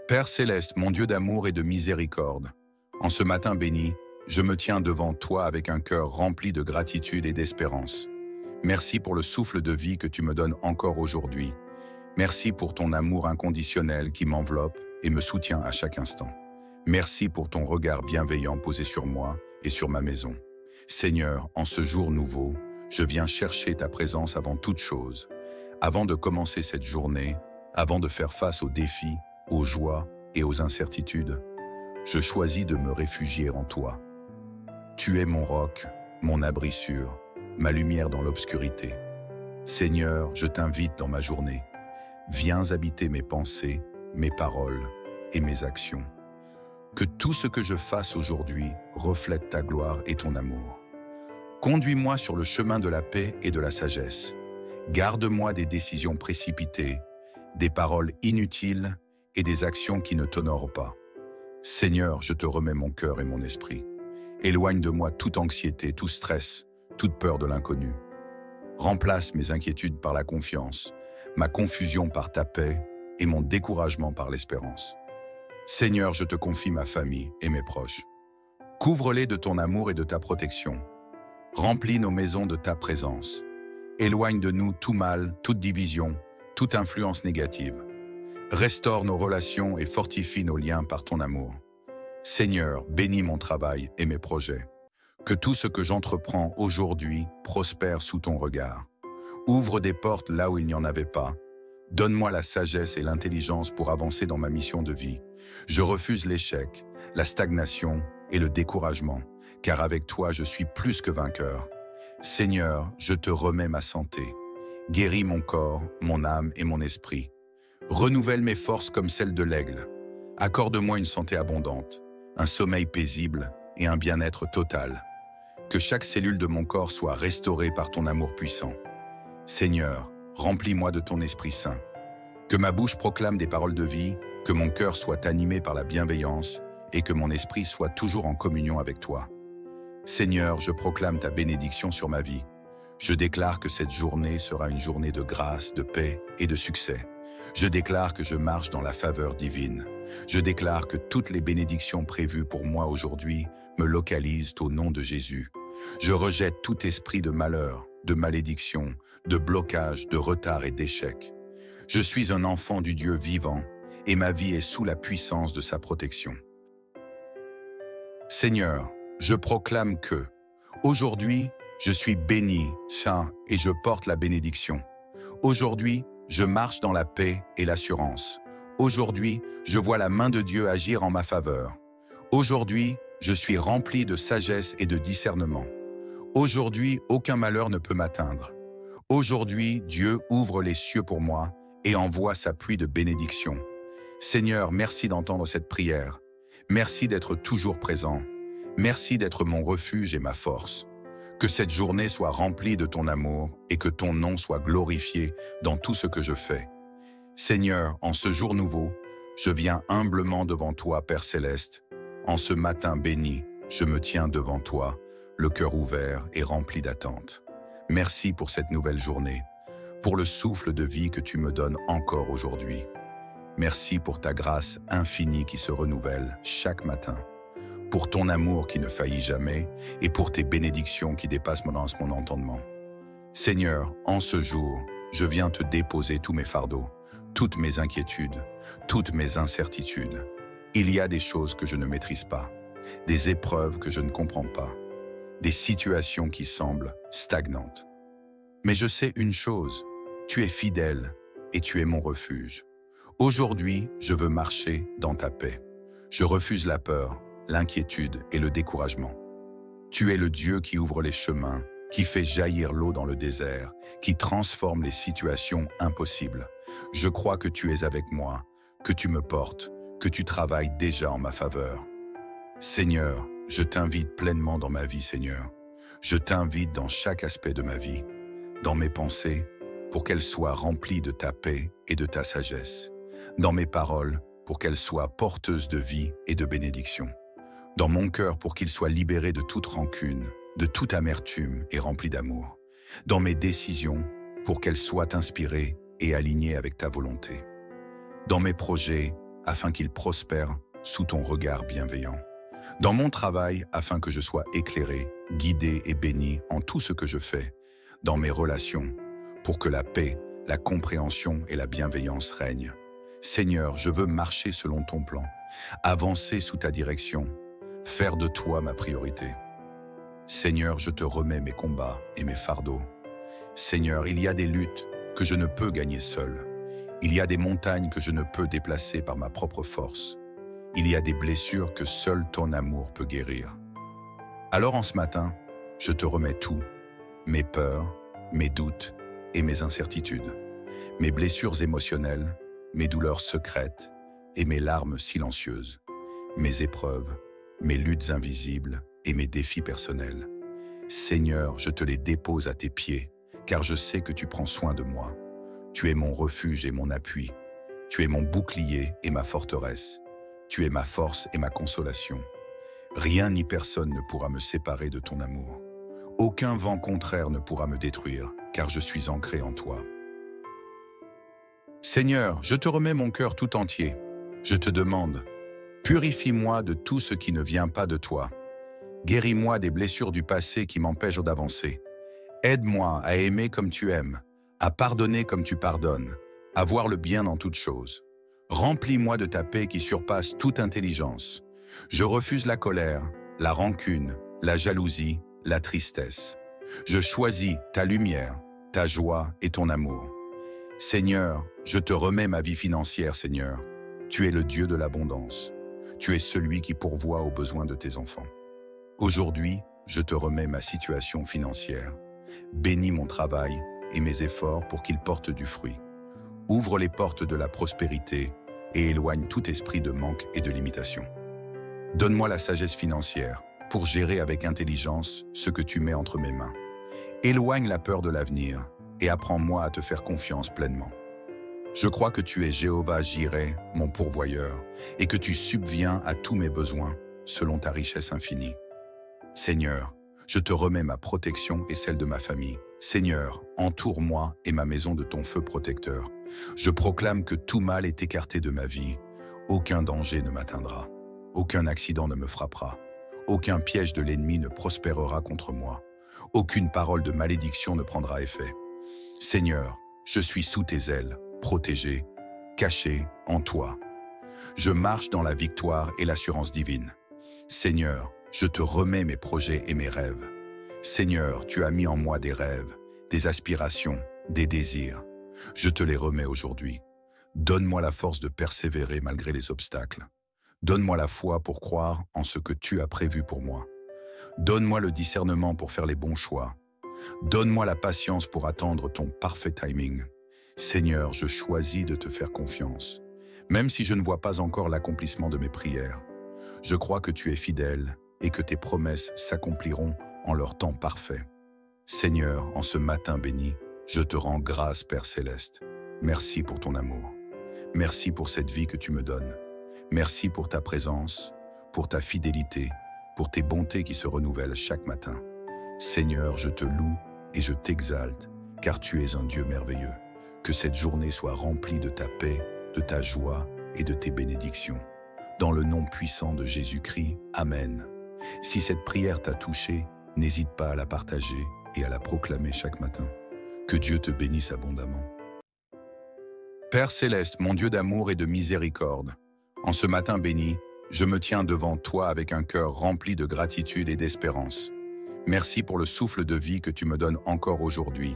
Père céleste, mon Dieu d'amour et de miséricorde, en ce matin béni, je me tiens devant toi avec un cœur rempli de gratitude et d'espérance. Merci pour le souffle de vie que tu me donnes encore aujourd'hui. Merci pour ton amour inconditionnel qui m'enveloppe et me soutient à chaque instant. Merci pour ton regard bienveillant posé sur moi et sur ma maison. Seigneur, en ce jour nouveau, je viens chercher ta présence avant toute chose. Avant de commencer cette journée, avant de faire face aux défis, aux joies et aux incertitudes, je choisis de me réfugier en toi. Tu es mon roc, mon abri sûr, ma lumière dans l'obscurité. Seigneur, je t'invite dans ma journée. Viens habiter mes pensées, mes paroles et mes actions. Que tout ce que je fasse aujourd'hui reflète ta gloire et ton amour. Conduis-moi sur le chemin de la paix et de la sagesse. Garde-moi des décisions précipitées, des paroles inutiles et des actions qui ne t'honorent pas. Seigneur, je te remets mon cœur et mon esprit. Éloigne de moi toute anxiété, tout stress, toute peur de l'inconnu. Remplace mes inquiétudes par la confiance, ma confusion par ta paix et mon découragement par l'espérance. Seigneur, je te confie ma famille et mes proches. Couvre-les de ton amour et de ta protection. Remplis nos maisons de ta présence. Éloigne de nous tout mal, toute division, toute influence négative. Restaure nos relations et fortifie nos liens par ton amour. Seigneur, bénis mon travail et mes projets. Que tout ce que j'entreprends aujourd'hui prospère sous ton regard. Ouvre des portes là où il n'y en avait pas. Donne-moi la sagesse et l'intelligence pour avancer dans ma mission de vie. Je refuse l'échec, la stagnation et le découragement, car avec toi je suis plus que vainqueur. Seigneur, je te remets ma santé. Guéris mon corps, mon âme et mon esprit. Renouvelle mes forces comme celles de l'aigle. Accorde-moi une santé abondante, un sommeil paisible et un bien-être total. Que chaque cellule de mon corps soit restaurée par ton amour puissant. Seigneur, remplis-moi de ton Esprit Saint. Que ma bouche proclame des paroles de vie, que mon cœur soit animé par la bienveillance et que mon esprit soit toujours en communion avec toi. Seigneur, je proclame ta bénédiction sur ma vie. Je déclare que cette journée sera une journée de grâce, de paix et de succès. Je déclare que je marche dans la faveur divine. Je déclare que toutes les bénédictions prévues pour moi aujourd'hui me localisent au nom de Jésus. Je rejette tout esprit de malheur, de malédiction, de blocage, de retard et d'échec. Je suis un enfant du Dieu vivant et ma vie est sous la puissance de sa protection. Seigneur, je proclame que, aujourd'hui, je suis béni, saint et je porte la bénédiction. Aujourd'hui, je marche dans la paix et l'assurance. Aujourd'hui, je vois la main de Dieu agir en ma faveur. Aujourd'hui, je suis rempli de sagesse et de discernement. Aujourd'hui, aucun malheur ne peut m'atteindre. Aujourd'hui, Dieu ouvre les cieux pour moi et envoie sa pluie de bénédiction. Seigneur, merci d'entendre cette prière. Merci d'être toujours présent. Merci d'être mon refuge et ma force. Que cette journée soit remplie de ton amour et que ton nom soit glorifié dans tout ce que je fais. Seigneur, en ce jour nouveau, je viens humblement devant toi, Père céleste. En ce matin béni, je me tiens devant toi, le cœur ouvert et rempli d'attente. Merci pour cette nouvelle journée, pour le souffle de vie que tu me donnes encore aujourd'hui. Merci pour ta grâce infinie qui se renouvelle chaque matin, pour ton amour qui ne faillit jamais et pour tes bénédictions qui dépassent mon entendement. Seigneur, en ce jour, je viens te déposer tous mes fardeaux, toutes mes inquiétudes, toutes mes incertitudes. Il y a des choses que je ne maîtrise pas, des épreuves que je ne comprends pas, des situations qui semblent stagnantes. Mais je sais une chose, tu es fidèle et tu es mon refuge. Aujourd'hui, je veux marcher dans ta paix. Je refuse la peur, l'inquiétude et le découragement. Tu es le Dieu qui ouvre les chemins, qui fait jaillir l'eau dans le désert, qui transforme les situations impossibles. Je crois que tu es avec moi, que tu me portes, que tu travailles déjà en ma faveur. Seigneur, je t'invite pleinement dans ma vie, Seigneur. Je t'invite dans chaque aspect de ma vie, dans mes pensées, pour qu'elles soient remplies de ta paix et de ta sagesse. Dans mes paroles, pour qu'elles soient porteuses de vie et de bénédiction. Dans mon cœur, pour qu'il soit libéré de toute rancune, de toute amertume et rempli d'amour. Dans mes décisions, pour qu'elles soient inspirées et alignées avec ta volonté. Dans mes projets, afin qu'ils prospèrent sous ton regard bienveillant. Dans mon travail, afin que je sois éclairé, guidé et béni en tout ce que je fais, dans mes relations, pour que la paix, la compréhension et la bienveillance règnent. Seigneur, je veux marcher selon ton plan, avancer sous ta direction, faire de toi ma priorité. Seigneur, je te remets mes combats et mes fardeaux. Seigneur, il y a des luttes que je ne peux gagner seul. Il y a des montagnes que je ne peux déplacer par ma propre force. Il y a des blessures que seul ton amour peut guérir. Alors en ce matin, je te remets tout, mes peurs, mes doutes et mes incertitudes, mes blessures émotionnelles, mes douleurs secrètes et mes larmes silencieuses, mes épreuves, mes luttes invisibles et mes défis personnels. Seigneur, je te les dépose à tes pieds, car je sais que tu prends soin de moi. Tu es mon refuge et mon appui. Tu es mon bouclier et ma forteresse. Tu es ma force et ma consolation. Rien ni personne ne pourra me séparer de ton amour. Aucun vent contraire ne pourra me détruire, car je suis ancré en toi. Seigneur, je te remets mon cœur tout entier. Je te demande, purifie-moi de tout ce qui ne vient pas de toi. Guéris-moi des blessures du passé qui m'empêchent d'avancer. Aide-moi à aimer comme tu aimes, à pardonner comme tu pardonnes, à voir le bien dans toutes choses. Remplis-moi de ta paix qui surpasse toute intelligence. Je refuse la colère, la rancune, la jalousie, la tristesse. Je choisis ta lumière, ta joie et ton amour. Seigneur, je te remets ma vie financière, Seigneur. Tu es le Dieu de l'abondance. Tu es celui qui pourvoit aux besoins de tes enfants. Aujourd'hui, je te remets ma situation financière. Bénis mon travail et mes efforts pour qu'ils portent du fruit. Ouvre les portes de la prospérité et éloigne tout esprit de manque et de limitation. Donne-moi la sagesse financière pour gérer avec intelligence ce que tu mets entre mes mains. Éloigne la peur de l'avenir et apprends-moi à te faire confiance pleinement. Je crois que tu es Jéhovah Jireh, mon pourvoyeur, et que tu subviens à tous mes besoins selon ta richesse infinie. Seigneur, je te remets ma protection et celle de ma famille. Seigneur, entoure-moi et ma maison de ton feu protecteur. Je proclame que tout mal est écarté de ma vie. Aucun danger ne m'atteindra. Aucun accident ne me frappera. Aucun piège de l'ennemi ne prospérera contre moi. Aucune parole de malédiction ne prendra effet. Seigneur, je suis sous tes ailes, protégé, caché en toi. Je marche dans la victoire et l'assurance divine. Seigneur, je te remets mes projets et mes rêves. Seigneur, tu as mis en moi des rêves, des aspirations, des désirs. Je te les remets aujourd'hui. Donne-moi la force de persévérer malgré les obstacles. Donne-moi la foi pour croire en ce que tu as prévu pour moi. Donne-moi le discernement pour faire les bons choix. Donne-moi la patience pour attendre ton parfait timing. Seigneur, je choisis de te faire confiance, même si je ne vois pas encore l'accomplissement de mes prières. Je crois que tu es fidèle et que tes promesses s'accompliront en leur temps parfait. Seigneur, en ce matin béni, je te rends grâce, Père Céleste. Merci pour ton amour. Merci pour cette vie que tu me donnes. Merci pour ta présence, pour ta fidélité, pour tes bontés qui se renouvellent chaque matin. Seigneur, je te loue et je t'exalte, car tu es un Dieu merveilleux. Que cette journée soit remplie de ta paix, de ta joie et de tes bénédictions. Dans le nom puissant de Jésus-Christ, Amen. Si cette prière t'a touché, n'hésite pas à la partager et à la proclamer chaque matin. Que Dieu te bénisse abondamment. Père Céleste, mon Dieu d'amour et de miséricorde, en ce matin béni, je me tiens devant toi avec un cœur rempli de gratitude et d'espérance. Merci pour le souffle de vie que tu me donnes encore aujourd'hui.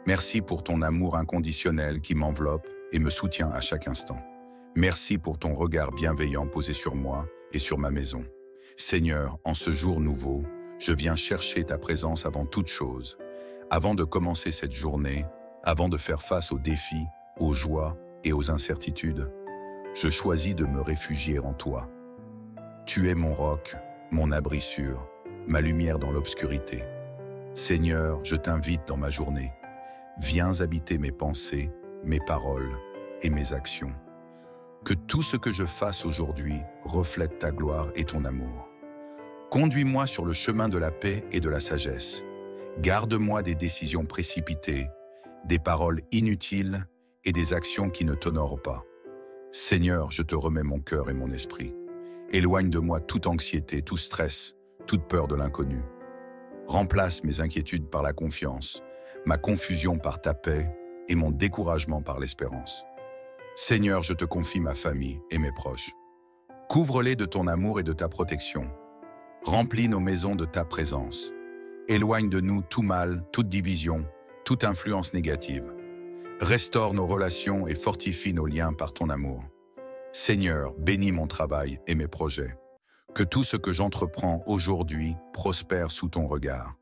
Merci pour ton amour inconditionnel qui m'enveloppe et me soutient à chaque instant. Merci pour ton regard bienveillant posé sur moi et sur ma maison. Seigneur, en ce jour nouveau, je viens chercher ta présence avant toute chose. Avant de commencer cette journée, avant de faire face aux défis, aux joies et aux incertitudes, je choisis de me réfugier en toi. Tu es mon roc, mon abri sûr, ma lumière dans l'obscurité. Seigneur, je t'invite dans ma journée. Viens habiter mes pensées, mes paroles et mes actions. Que tout ce que je fasse aujourd'hui reflète ta gloire et ton amour. Conduis-moi sur le chemin de la paix et de la sagesse. Garde-moi des décisions précipitées, des paroles inutiles et des actions qui ne t'honorent pas. Seigneur, je te remets mon cœur et mon esprit. Éloigne de moi toute anxiété, tout stress, toute peur de l'inconnu. Remplace mes inquiétudes par la confiance, ma confusion par ta paix et mon découragement par l'espérance. Seigneur, je te confie ma famille et mes proches. Couvre-les de ton amour et de ta protection. Remplis nos maisons de ta présence. Éloigne de nous tout mal, toute division, toute influence négative. Restaure nos relations et fortifie nos liens par ton amour. Seigneur, bénis mon travail et mes projets. Que tout ce que j'entreprends aujourd'hui prospère sous ton regard.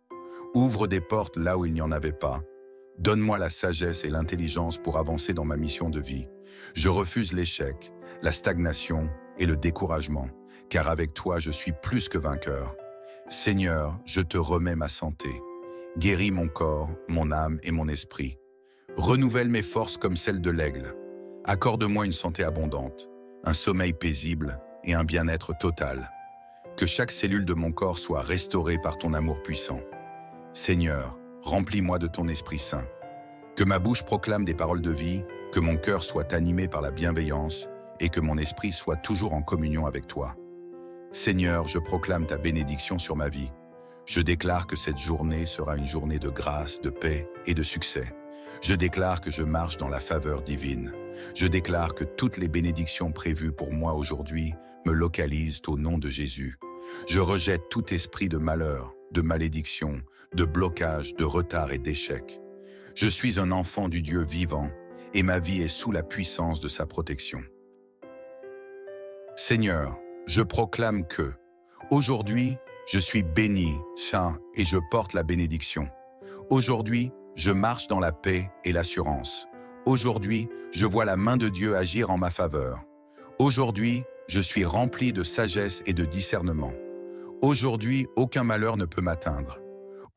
Ouvre des portes là où il n'y en avait pas. Donne-moi la sagesse et l'intelligence pour avancer dans ma mission de vie. Je refuse l'échec, la stagnation et le découragement, car avec toi je suis plus que vainqueur. Seigneur, je te remets ma santé. Guéris mon corps, mon âme et mon esprit. Renouvelle mes forces comme celles de l'aigle. Accorde-moi une santé abondante, un sommeil paisible et un bien-être total. Que chaque cellule de mon corps soit restaurée par ton amour puissant. Seigneur, remplis-moi de ton Esprit Saint. Que ma bouche proclame des paroles de vie, que mon cœur soit animé par la bienveillance et que mon esprit soit toujours en communion avec toi. Seigneur, je proclame ta bénédiction sur ma vie. Je déclare que cette journée sera une journée de grâce, de paix et de succès. Je déclare que je marche dans la faveur divine. Je déclare que toutes les bénédictions prévues pour moi aujourd'hui me localisent au nom de Jésus. Je rejette tout esprit de malheur, de malédiction, de blocage, de retard et d'échec. Je suis un enfant du Dieu vivant et ma vie est sous la puissance de sa protection. Seigneur, je proclame que, aujourd'hui, je suis béni, saint et je porte la bénédiction. Aujourd'hui, je marche dans la paix et l'assurance. Aujourd'hui, je vois la main de Dieu agir en ma faveur. Aujourd'hui, je suis rempli de sagesse et de discernement. Aujourd'hui, aucun malheur ne peut m'atteindre.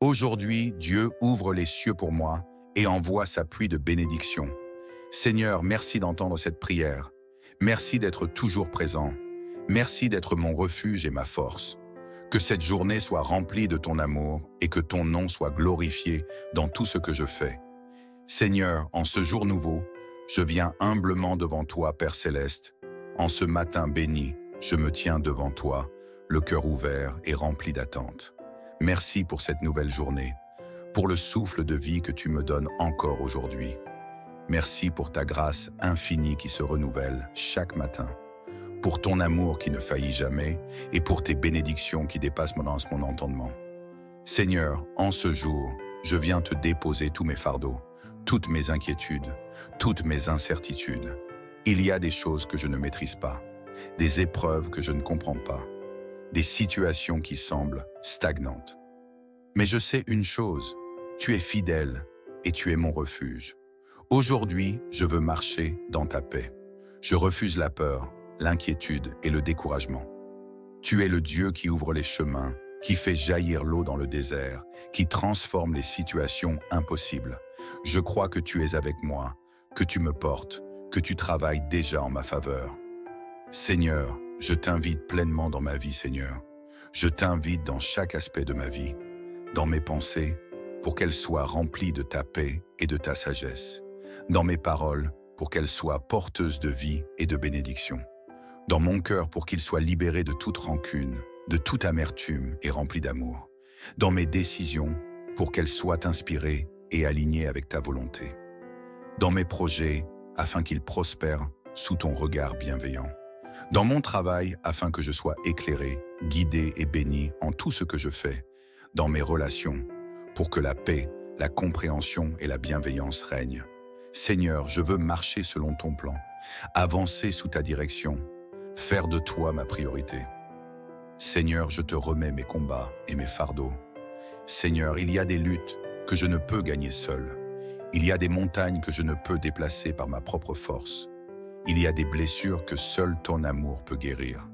Aujourd'hui, Dieu ouvre les cieux pour moi et envoie sa pluie de bénédiction. Seigneur, merci d'entendre cette prière. Merci d'être toujours présent. Merci d'être mon refuge et ma force. Que cette journée soit remplie de ton amour et que ton nom soit glorifié dans tout ce que je fais. Seigneur, en ce jour nouveau, je viens humblement devant toi, Père Céleste. En ce matin béni, je me tiens devant toi, le cœur ouvert et rempli d'attente. Merci pour cette nouvelle journée, pour le souffle de vie que tu me donnes encore aujourd'hui. Merci pour ta grâce infinie qui se renouvelle chaque matin, pour ton amour qui ne faillit jamais et pour tes bénédictions qui dépassent mon entendement. Seigneur, en ce jour, je viens te déposer tous mes fardeaux, toutes mes inquiétudes, toutes mes incertitudes. Il y a des choses que je ne maîtrise pas, des épreuves que je ne comprends pas, des situations qui semblent stagnantes. Mais je sais une chose, tu es fidèle et tu es mon refuge. Aujourd'hui, je veux marcher dans ta paix. Je refuse la peur, l'inquiétude et le découragement. Tu es le Dieu qui ouvre les chemins, qui fait jaillir l'eau dans le désert, qui transforme les situations impossibles. Je crois que tu es avec moi, que tu me portes, que tu travailles déjà en ma faveur. Seigneur, je t'invite pleinement dans ma vie, Seigneur. Je t'invite dans chaque aspect de ma vie, dans mes pensées, pour qu'elles soient remplies de ta paix et de ta sagesse. Dans mes paroles, pour qu'elles soient porteuses de vie et de bénédiction. Dans mon cœur, pour qu'il soit libéré de toute rancune, de toute amertume et rempli d'amour. Dans mes décisions, pour qu'elles soient inspirées et alignées avec ta volonté. Dans mes projets, afin qu'ils prospèrent sous ton regard bienveillant. Dans mon travail, afin que je sois éclairé, guidé et béni en tout ce que je fais. Dans mes relations, pour que la paix, la compréhension et la bienveillance règnent. Seigneur, je veux marcher selon ton plan, avancer sous ta direction, faire de toi ma priorité. Seigneur, je te remets mes combats et mes fardeaux. Seigneur, il y a des luttes que je ne peux gagner seul. Il y a des montagnes que je ne peux déplacer par ma propre force. Il y a des blessures que seul ton amour peut guérir.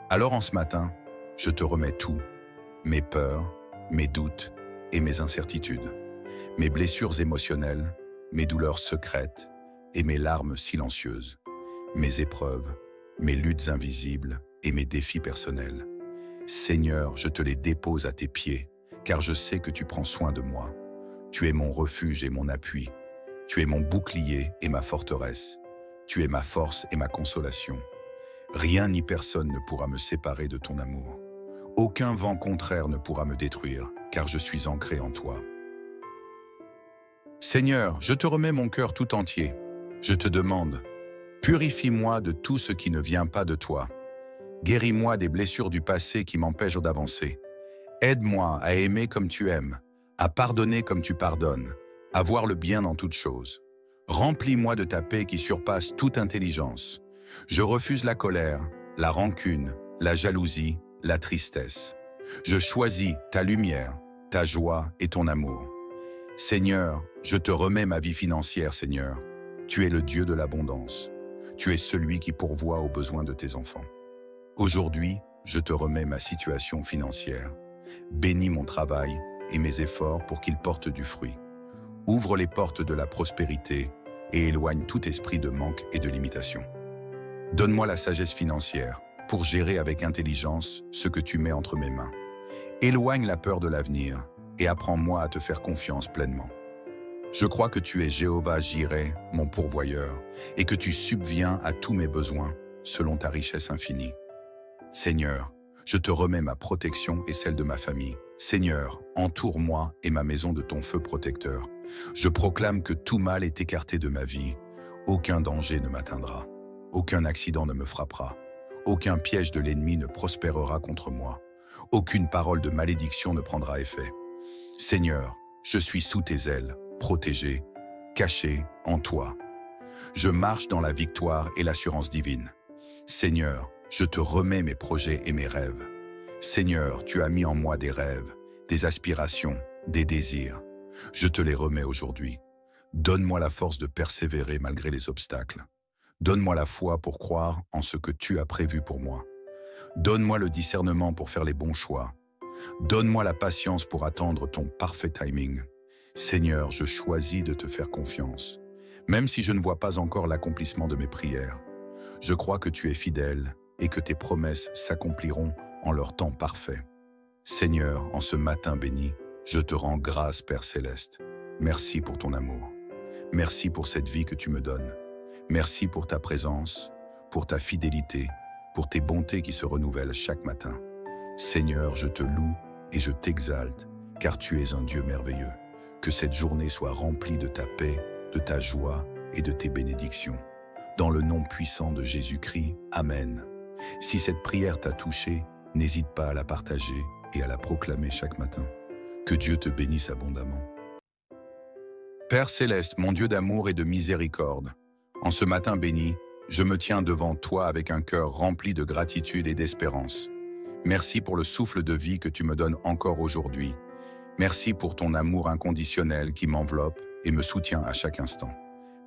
Alors en ce matin, je te remets tout, mes peurs, mes doutes et mes incertitudes, mes blessures émotionnelles, mes douleurs secrètes et mes larmes silencieuses, mes épreuves, mes luttes invisibles et mes défis personnels. Seigneur, je te les dépose à tes pieds, car je sais que tu prends soin de moi. Tu es mon refuge et mon appui. Tu es mon bouclier et ma forteresse. tu es ma force et ma consolation. Rien ni personne ne pourra me séparer de ton amour. Aucun vent contraire ne pourra me détruire, car je suis ancré en toi. Seigneur, je te remets mon cœur tout entier. Je te demande, purifie-moi de tout ce qui ne vient pas de toi. Guéris-moi des blessures du passé qui m'empêchent d'avancer. Aide-moi à aimer comme tu aimes, à pardonner comme tu pardonnes, à voir le bien dans toutes choses. Remplis-moi de ta paix qui surpasse toute intelligence. Je refuse la colère, la rancune, la jalousie, la tristesse. Je choisis ta lumière, ta joie et ton amour. Seigneur, je te remets ma vie financière, Seigneur. Tu es le Dieu de l'abondance. Tu es celui qui pourvoit aux besoins de tes enfants. Aujourd'hui, je te remets ma situation financière. Bénis mon travail et mes efforts pour qu'ils portent du fruit. Ouvre les portes de la prospérité et éloigne tout esprit de manque et de limitation. Donne-moi la sagesse financière pour gérer avec intelligence ce que tu mets entre mes mains. Éloigne la peur de l'avenir et apprends-moi à te faire confiance pleinement. Je crois que tu es Jéhovah Jireh, mon pourvoyeur, et que tu subviens à tous mes besoins selon ta richesse infinie. Seigneur, je te remets ma protection et celle de ma famille. Seigneur, entoure-moi et ma maison de ton feu protecteur. Je proclame que tout mal est écarté de ma vie. Aucun danger ne m'atteindra. Aucun accident ne me frappera. Aucun piège de l'ennemi ne prospérera contre moi. Aucune parole de malédiction ne prendra effet. Seigneur, je suis sous tes ailes, protégé, caché en toi. Je marche dans la victoire et l'assurance divine. Seigneur, je te remets mes projets et mes rêves. Seigneur, tu as mis en moi des rêves, des aspirations, des désirs. Je te les remets aujourd'hui. Donne-moi la force de persévérer malgré les obstacles. Donne-moi la foi pour croire en ce que tu as prévu pour moi. Donne-moi le discernement pour faire les bons choix. Donne-moi la patience pour attendre ton parfait timing. Seigneur, je choisis de te faire confiance, même si je ne vois pas encore l'accomplissement de mes prières. Je crois que tu es fidèle et que tes promesses s'accompliront en leur temps parfait. Seigneur, en ce matin béni, je te rends grâce, Père Céleste. Merci pour ton amour. Merci pour cette vie que tu me donnes. Merci pour ta présence, pour ta fidélité, pour tes bontés qui se renouvellent chaque matin. Seigneur, je te loue et je t'exalte, car tu es un Dieu merveilleux. Que cette journée soit remplie de ta paix, de ta joie et de tes bénédictions. Dans le nom puissant de Jésus-Christ, Amen. Si cette prière t'a touché, n'hésite pas à la partager et à la proclamer chaque matin. Que Dieu te bénisse abondamment. Père Céleste, mon Dieu d'amour et de miséricorde, en ce matin béni, je me tiens devant toi avec un cœur rempli de gratitude et d'espérance. Merci pour le souffle de vie que tu me donnes encore aujourd'hui. Merci pour ton amour inconditionnel qui m'enveloppe et me soutient à chaque instant.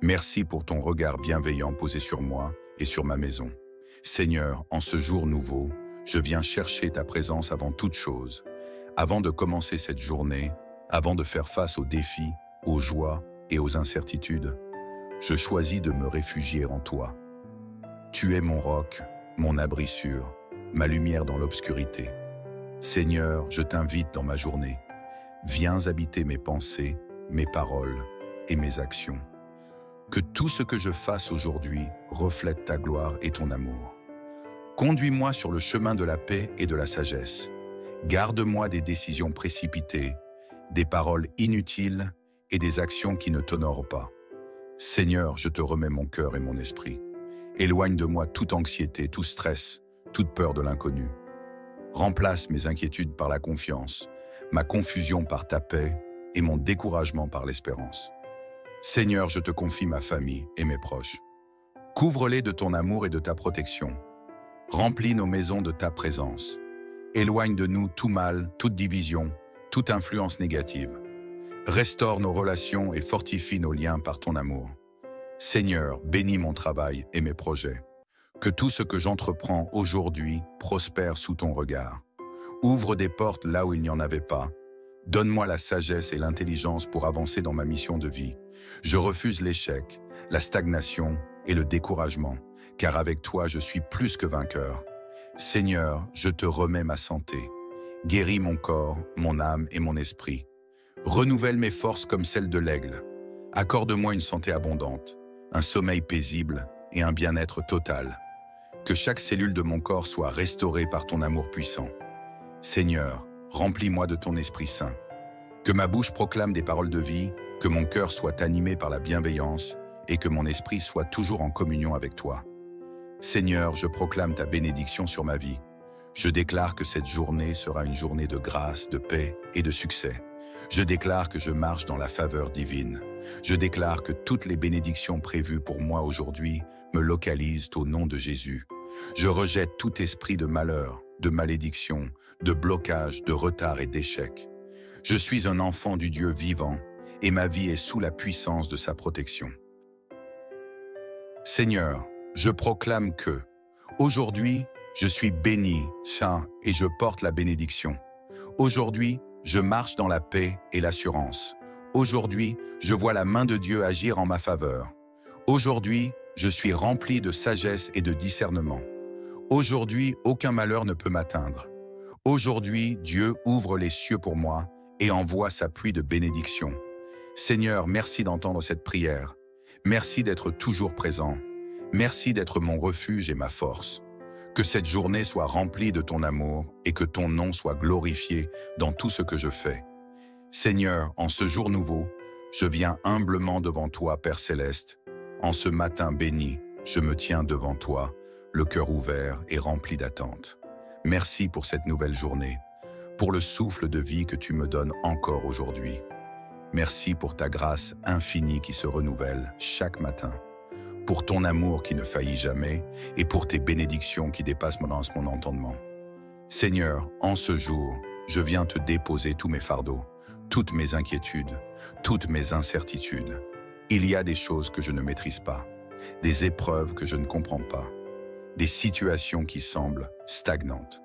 Merci pour ton regard bienveillant posé sur moi et sur ma maison. Seigneur, en ce jour nouveau, je viens chercher ta présence avant toute chose. Avant de commencer cette journée, avant de faire face aux défis, aux joies et aux incertitudes, je choisis de me réfugier en toi. Tu es mon roc, mon abri sûr, ma lumière dans l'obscurité. Seigneur, je t'invite dans ma journée. Viens habiter mes pensées, mes paroles et mes actions. Que tout ce que je fasse aujourd'hui reflète ta gloire et ton amour. Conduis-moi sur le chemin de la paix et de la sagesse. Garde-moi des décisions précipitées, des paroles inutiles et des actions qui ne t'honorent pas. Seigneur, je te remets mon cœur et mon esprit. Éloigne de moi toute anxiété, tout stress, toute peur de l'inconnu. Remplace mes inquiétudes par la confiance, ma confusion par ta paix et mon découragement par l'espérance. Seigneur, je te confie ma famille et mes proches. Couvre-les de ton amour et de ta protection. Remplis nos maisons de ta présence. Éloigne de nous tout mal, toute division, toute influence négative. Restaure nos relations et fortifie nos liens par ton amour. Seigneur, bénis mon travail et mes projets. Que tout ce que j'entreprends aujourd'hui prospère sous ton regard. Ouvre des portes là où il n'y en avait pas. Donne-moi la sagesse et l'intelligence pour avancer dans ma mission de vie. Je refuse l'échec, la stagnation et le découragement, car avec toi je suis plus que vainqueur. Seigneur, je te remets ma santé. Guéris mon corps, mon âme et mon esprit. Renouvelle mes forces comme celles de l'aigle. Accorde-moi une santé abondante, un sommeil paisible et un bien-être total. Que chaque cellule de mon corps soit restaurée par ton amour puissant. Seigneur, remplis-moi de ton Esprit Saint. Que ma bouche proclame des paroles de vie, que mon cœur soit animé par la bienveillance et que mon esprit soit toujours en communion avec toi. Seigneur, je proclame ta bénédiction sur ma vie. Je déclare que cette journée sera une journée de grâce, de paix et de succès. Je déclare que je marche dans la faveur divine. Je déclare que toutes les bénédictions prévues pour moi aujourd'hui me localisent au nom de Jésus. Je rejette tout esprit de malheur, de malédiction, de blocage, de retard et d'échec. Je suis un enfant du Dieu vivant et ma vie est sous la puissance de sa protection. Seigneur, je proclame que, aujourd'hui, je suis béni, saint et je porte la bénédiction. Aujourd'hui, je marche dans la paix et l'assurance. Aujourd'hui, je vois la main de Dieu agir en ma faveur. Aujourd'hui, je suis rempli de sagesse et de discernement. Aujourd'hui, aucun malheur ne peut m'atteindre. Aujourd'hui, Dieu ouvre les cieux pour moi et envoie sa pluie de bénédiction. Seigneur, merci d'entendre cette prière. Merci d'être toujours présent. Merci d'être mon refuge et ma force. Que cette journée soit remplie de ton amour et que ton nom soit glorifié dans tout ce que je fais. Seigneur, en ce jour nouveau, je viens humblement devant toi, Père Céleste. En ce matin béni, je me tiens devant toi, le cœur ouvert et rempli d'attente. Merci pour cette nouvelle journée, pour le souffle de vie que tu me donnes encore aujourd'hui. Merci pour ta grâce infinie qui se renouvelle chaque matin, pour ton amour qui ne faillit jamais et pour tes bénédictions qui dépassent mon entendement. Seigneur, en ce jour, je viens te déposer tous mes fardeaux, toutes mes inquiétudes, toutes mes incertitudes. Il y a des choses que je ne maîtrise pas, des épreuves que je ne comprends pas, des situations qui semblent stagnantes.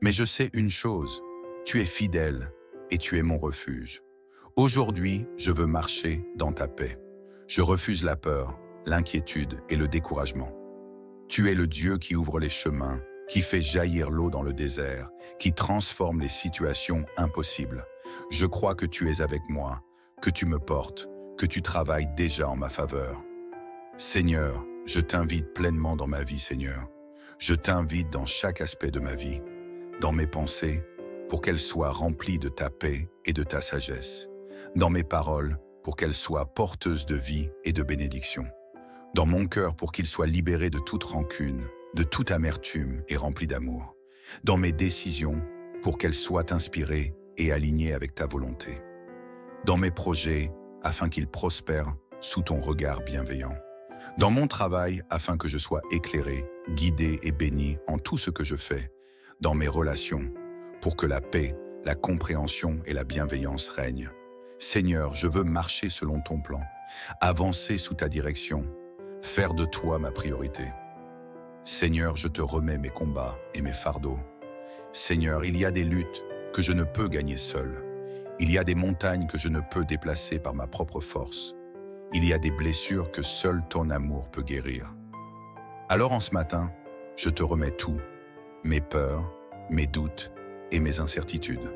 Mais je sais une chose, tu es fidèle et tu es mon refuge. Aujourd'hui, je veux marcher dans ta paix. Je refuse la peur, l'inquiétude et le découragement. Tu es le Dieu qui ouvre les chemins, qui fait jaillir l'eau dans le désert, qui transforme les situations impossibles. Je crois que tu es avec moi, que tu me portes, que tu travailles déjà en ma faveur. Seigneur, je t'invite pleinement dans ma vie, Seigneur. Je t'invite dans chaque aspect de ma vie, dans mes pensées, pour qu'elles soient remplies de ta paix et de ta sagesse. Dans mes paroles, pour qu'elles soient porteuses de vie et de bénédiction. Dans mon cœur, pour qu'il soit libéré de toute rancune, de toute amertume et rempli d'amour. Dans mes décisions, pour qu'elles soient inspirées et alignées avec ta volonté. Dans mes projets, afin qu'ils prospèrent sous ton regard bienveillant. Dans mon travail, afin que je sois éclairé, guidé et béni en tout ce que je fais. Dans mes relations, pour que la paix, la compréhension et la bienveillance règnent. Seigneur, je veux marcher selon ton plan, avancer sous ta direction, faire de toi ma priorité. Seigneur, je te remets mes combats et mes fardeaux. Seigneur, il y a des luttes que je ne peux gagner seul. Il y a des montagnes que je ne peux déplacer par ma propre force. Il y a des blessures que seul ton amour peut guérir. Alors en ce matin, je te remets tout, mes peurs, mes doutes et mes incertitudes,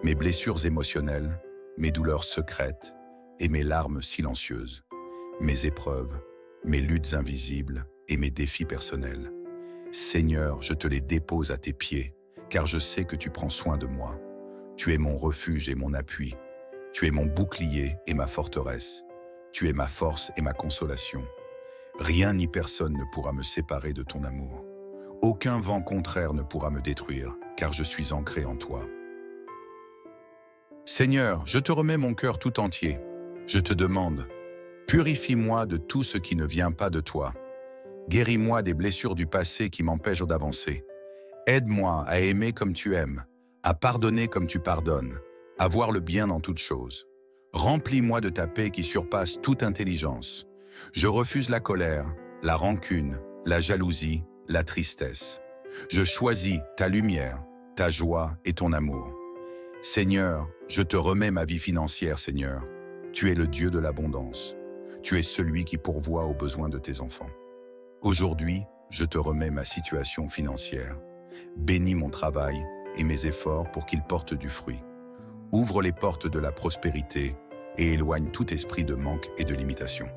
mes blessures émotionnelles, mes douleurs secrètes et mes larmes silencieuses, mes épreuves, mes luttes invisibles et mes défis personnels. Seigneur, je te les dépose à tes pieds, car je sais que tu prends soin de moi. Tu es mon refuge et mon appui. Tu es mon bouclier et ma forteresse. Tu es ma force et ma consolation. Rien ni personne ne pourra me séparer de ton amour. Aucun vent contraire ne pourra me détruire, car je suis ancré en toi. Seigneur, je te remets mon cœur tout entier. Je te demande, purifie-moi de tout ce qui ne vient pas de toi. Guéris-moi des blessures du passé qui m'empêchent d'avancer. Aide-moi à aimer comme tu aimes, à pardonner comme tu pardonnes, à voir le bien dans toutes choses. Remplis-moi de ta paix qui surpasse toute intelligence. Je refuse la colère, la rancune, la jalousie, la tristesse. Je choisis ta lumière, ta joie et ton amour. Seigneur, je te remets ma vie financière, Seigneur. Tu es le Dieu de l'abondance. Tu es celui qui pourvoit aux besoins de tes enfants. Aujourd'hui, je te remets ma situation financière. Bénis mon travail et mes efforts pour qu'ils portent du fruit. Ouvre les portes de la prospérité et éloigne tout esprit de manque et de limitation.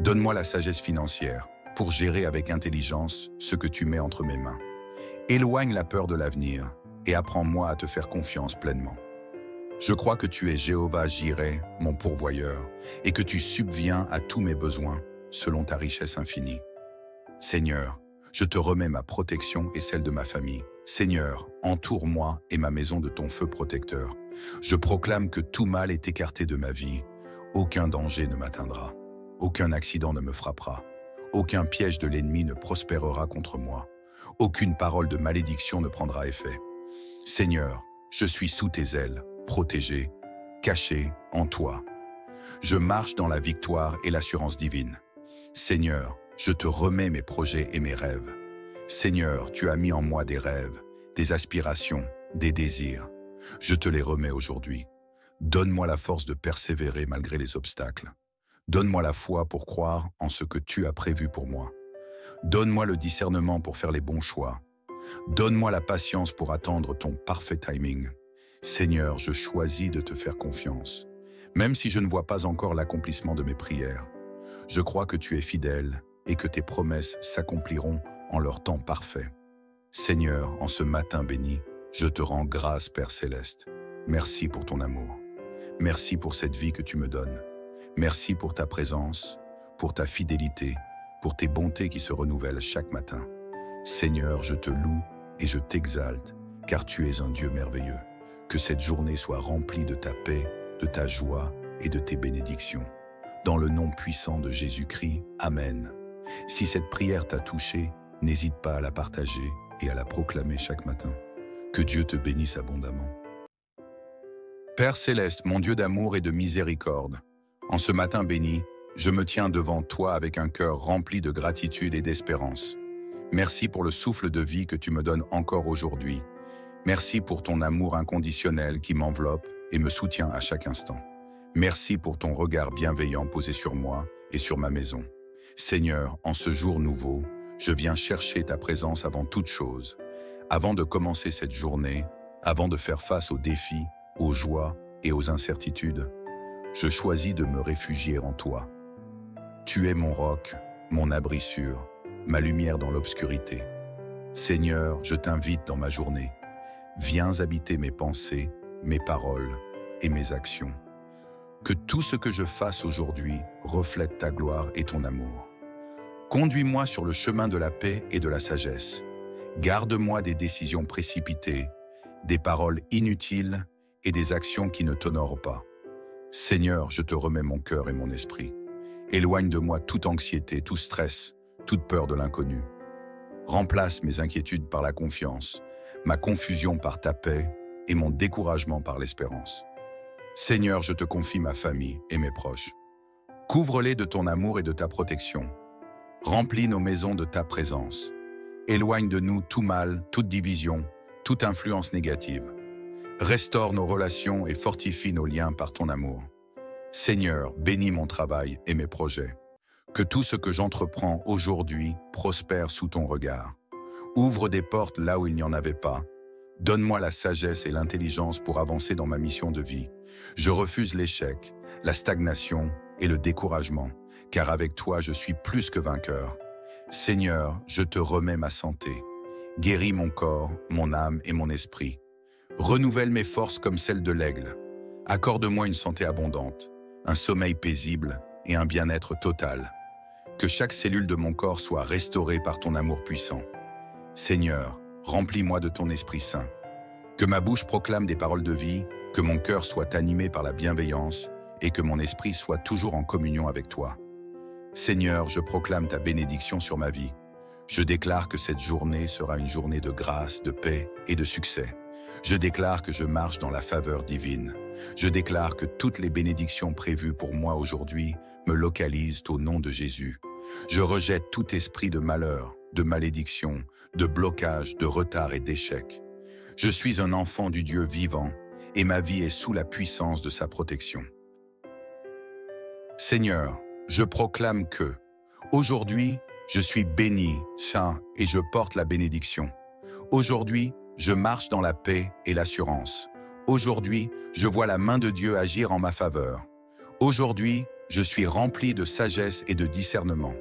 Donne-moi la sagesse financière, pour gérer avec intelligence ce que tu mets entre mes mains. Éloigne la peur de l'avenir et apprends-moi à te faire confiance pleinement. Je crois que tu es Jéhovah Jireh, mon pourvoyeur, et que tu subviens à tous mes besoins selon ta richesse infinie. Seigneur, je te remets ma protection et celle de ma famille. Seigneur, entoure-moi et ma maison de ton feu protecteur. Je proclame que tout mal est écarté de ma vie. Aucun danger ne m'atteindra. Aucun accident ne me frappera. Aucun piège de l'ennemi ne prospérera contre moi. Aucune parole de malédiction ne prendra effet. Seigneur, je suis sous tes ailes, protégé, caché en toi. Je marche dans la victoire et l'assurance divine. Seigneur, je te remets mes projets et mes rêves. Seigneur, tu as mis en moi des rêves, des aspirations, des désirs. Je te les remets aujourd'hui. Donne-moi la force de persévérer malgré les obstacles. Donne-moi la foi pour croire en ce que tu as prévu pour moi. Donne-moi le discernement pour faire les bons choix. Donne-moi la patience pour attendre ton parfait timing. Seigneur, je choisis de te faire confiance, même si je ne vois pas encore l'accomplissement de mes prières. Je crois que tu es fidèle et que tes promesses s'accompliront en leur temps parfait. Seigneur, en ce matin béni, je te rends grâce, Père Céleste. Merci pour ton amour. Merci pour cette vie que tu me donnes. Merci pour ta présence, pour ta fidélité, pour tes bontés qui se renouvellent chaque matin. Seigneur, je te loue et je t'exalte, car tu es un Dieu merveilleux. Que cette journée soit remplie de ta paix, de ta joie et de tes bénédictions. Dans le nom puissant de Jésus-Christ, Amen. Si cette prière t'a touché, n'hésite pas à la partager et à la proclamer chaque matin. Que Dieu te bénisse abondamment. Père Céleste, mon Dieu d'amour et de miséricorde, en ce matin béni, je me tiens devant toi avec un cœur rempli de gratitude et d'espérance. Merci pour le souffle de vie que tu me donnes encore aujourd'hui. Merci pour ton amour inconditionnel qui m'enveloppe et me soutient à chaque instant. Merci pour ton regard bienveillant posé sur moi et sur ma maison. Seigneur, en ce jour nouveau, je viens chercher ta présence avant toute chose. Avant de commencer cette journée, avant de faire face aux défis, aux joies et aux incertitudes, je choisis de me réfugier en toi. Tu es mon roc, mon abri sûr, ma lumière dans l'obscurité. Seigneur, je t'invite dans ma journée. Viens habiter mes pensées, mes paroles et mes actions. Que tout ce que je fasse aujourd'hui reflète ta gloire et ton amour. Conduis-moi sur le chemin de la paix et de la sagesse. Garde-moi des décisions précipitées, des paroles inutiles et des actions qui ne t'honorent pas. Seigneur, je te remets mon cœur et mon esprit. Éloigne de moi toute anxiété, tout stress, toute peur de l'inconnu. Remplace mes inquiétudes par la confiance, ma confusion par ta paix et mon découragement par l'espérance. Seigneur, je te confie ma famille et mes proches. Couvre-les de ton amour et de ta protection. Remplis nos maisons de ta présence. Éloigne de nous tout mal, toute division, toute influence négative. Restaure nos relations et fortifie nos liens par ton amour. Seigneur, bénis mon travail et mes projets. Que tout ce que j'entreprends aujourd'hui prospère sous ton regard. Ouvre des portes là où il n'y en avait pas. Donne-moi la sagesse et l'intelligence pour avancer dans ma mission de vie. Je refuse l'échec, la stagnation et le découragement, car avec toi je suis plus que vainqueur. Seigneur, je te remets ma santé. Guéris mon corps, mon âme et mon esprit. Renouvelle mes forces comme celles de l'aigle. Accorde-moi une santé abondante, un sommeil paisible et un bien-être total. Que chaque cellule de mon corps soit restaurée par ton amour puissant. Seigneur, remplis-moi de ton Esprit Saint. Que ma bouche proclame des paroles de vie, que mon cœur soit animé par la bienveillance et que mon esprit soit toujours en communion avec toi. Seigneur, je proclame ta bénédiction sur ma vie. Je déclare que cette journée sera une journée de grâce, de paix et de succès. Je déclare que je marche dans la faveur divine. Je déclare que toutes les bénédictions prévues pour moi aujourd'hui me localisent au nom de Jésus. Je rejette tout esprit de malheur, de malédiction, de blocage, de retard et d'échec. Je suis un enfant du Dieu vivant et ma vie est sous la puissance de sa protection. Seigneur, je proclame que, aujourd'hui, je suis béni, saint et je porte la bénédiction. Aujourd'hui, je marche dans la paix et l'assurance. Aujourd'hui, je vois la main de Dieu agir en ma faveur. Aujourd'hui, je suis rempli de sagesse et de discernement.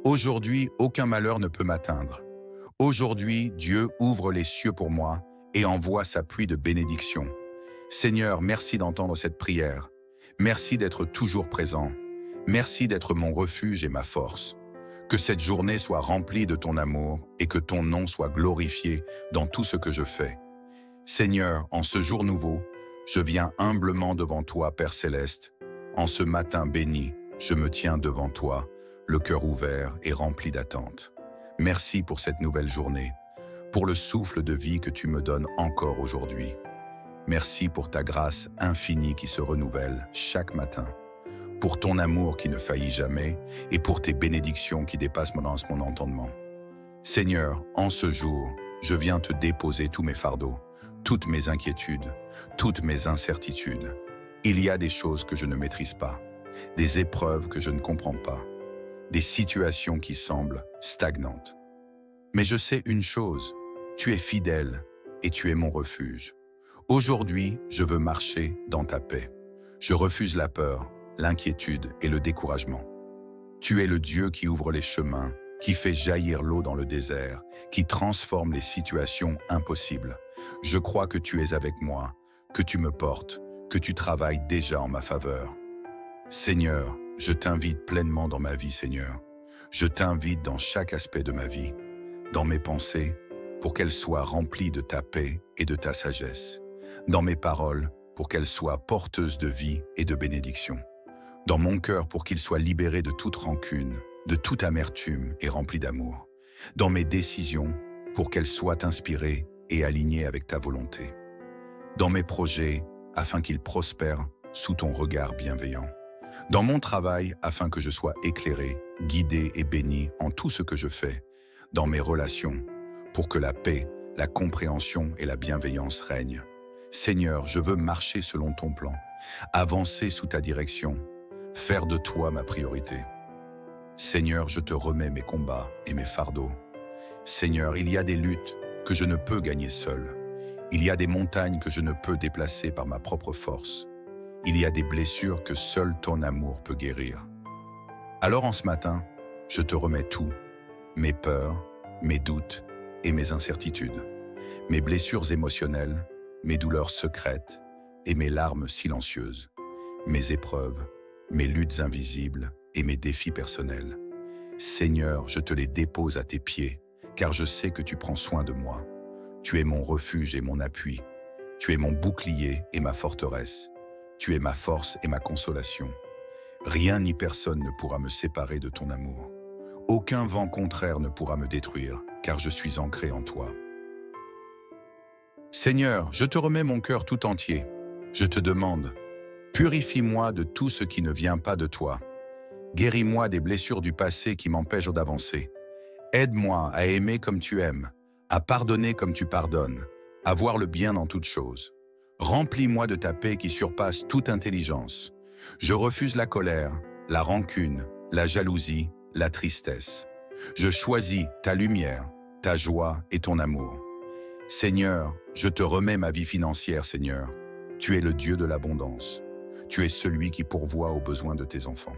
Aujourd'hui, aucun malheur ne peut m'atteindre. Aujourd'hui, Dieu ouvre les cieux pour moi et envoie sa pluie de bénédiction. Seigneur, merci d'entendre cette prière. Merci d'être toujours présent. Merci d'être mon refuge et ma force. Que cette journée soit remplie de ton amour et que ton nom soit glorifié dans tout ce que je fais. Seigneur, en ce jour nouveau, je viens humblement devant toi, Père Céleste. En ce matin béni, je me tiens devant toi, le cœur ouvert et rempli d'attente. Merci pour cette nouvelle journée, pour le souffle de vie que tu me donnes encore aujourd'hui. Merci pour ta grâce infinie qui se renouvelle chaque matin, pour ton amour qui ne faillit jamais et pour tes bénédictions qui dépassent mon entendement. Seigneur, en ce jour, je viens te déposer tous mes fardeaux, toutes mes inquiétudes, toutes mes incertitudes. Il y a des choses que je ne maîtrise pas, des épreuves que je ne comprends pas, des situations qui semblent stagnantes. Mais je sais une chose, tu es fidèle et tu es mon refuge. Aujourd'hui, je veux marcher dans ta paix. Je refuse la peur, l'inquiétude et le découragement. Tu es le Dieu qui ouvre les chemins, qui fait jaillir l'eau dans le désert, qui transforme les situations impossibles. Je crois que tu es avec moi, que tu me portes, que tu travailles déjà en ma faveur. Seigneur, je t'invite pleinement dans ma vie, Seigneur. Je t'invite dans chaque aspect de ma vie, dans mes pensées, pour qu'elles soient remplies de ta paix et de ta sagesse. Dans mes paroles, pour qu'elles soient porteuses de vie et de bénédiction. Dans mon cœur, pour qu'il soit libéré de toute rancune, de toute amertume et rempli d'amour. Dans mes décisions, pour qu'elles soient inspirées et alignées avec ta volonté. Dans mes projets, afin qu'ils prospèrent sous ton regard bienveillant. Dans mon travail, afin que je sois éclairé, guidé et béni en tout ce que je fais. Dans mes relations, pour que la paix, la compréhension et la bienveillance règnent. Seigneur, je veux marcher selon ton plan, avancer sous ta direction, faire de toi ma priorité. Seigneur, je te remets mes combats et mes fardeaux. Seigneur, il y a des luttes que je ne peux gagner seul. Il y a des montagnes que je ne peux déplacer par ma propre force. Il y a des blessures que seul ton amour peut guérir. Alors en ce matin, je te remets tout, mes peurs, mes doutes et mes incertitudes, mes blessures émotionnelles, mes douleurs secrètes et mes larmes silencieuses, mes épreuves, mes luttes invisibles et mes défis personnels. Seigneur, je te les dépose à tes pieds, car je sais que tu prends soin de moi. Tu es mon refuge et mon appui. Tu es mon bouclier et ma forteresse. Tu es ma force et ma consolation. Rien ni personne ne pourra me séparer de ton amour. Aucun vent contraire ne pourra me détruire, car je suis ancré en toi. Seigneur, je te remets mon cœur tout entier. Je te demande, purifie-moi de tout ce qui ne vient pas de toi. Guéris-moi des blessures du passé qui m'empêchent d'avancer. Aide-moi à aimer comme tu aimes, à pardonner comme tu pardonnes, à voir le bien dans toutes choses. Remplis-moi de ta paix qui surpasse toute intelligence. Je refuse la colère, la rancune, la jalousie, la tristesse. Je choisis ta lumière, ta joie et ton amour. Seigneur, je te remets ma vie financière, Seigneur. Tu es le Dieu de l'abondance. Tu es celui qui pourvoit aux besoins de tes enfants.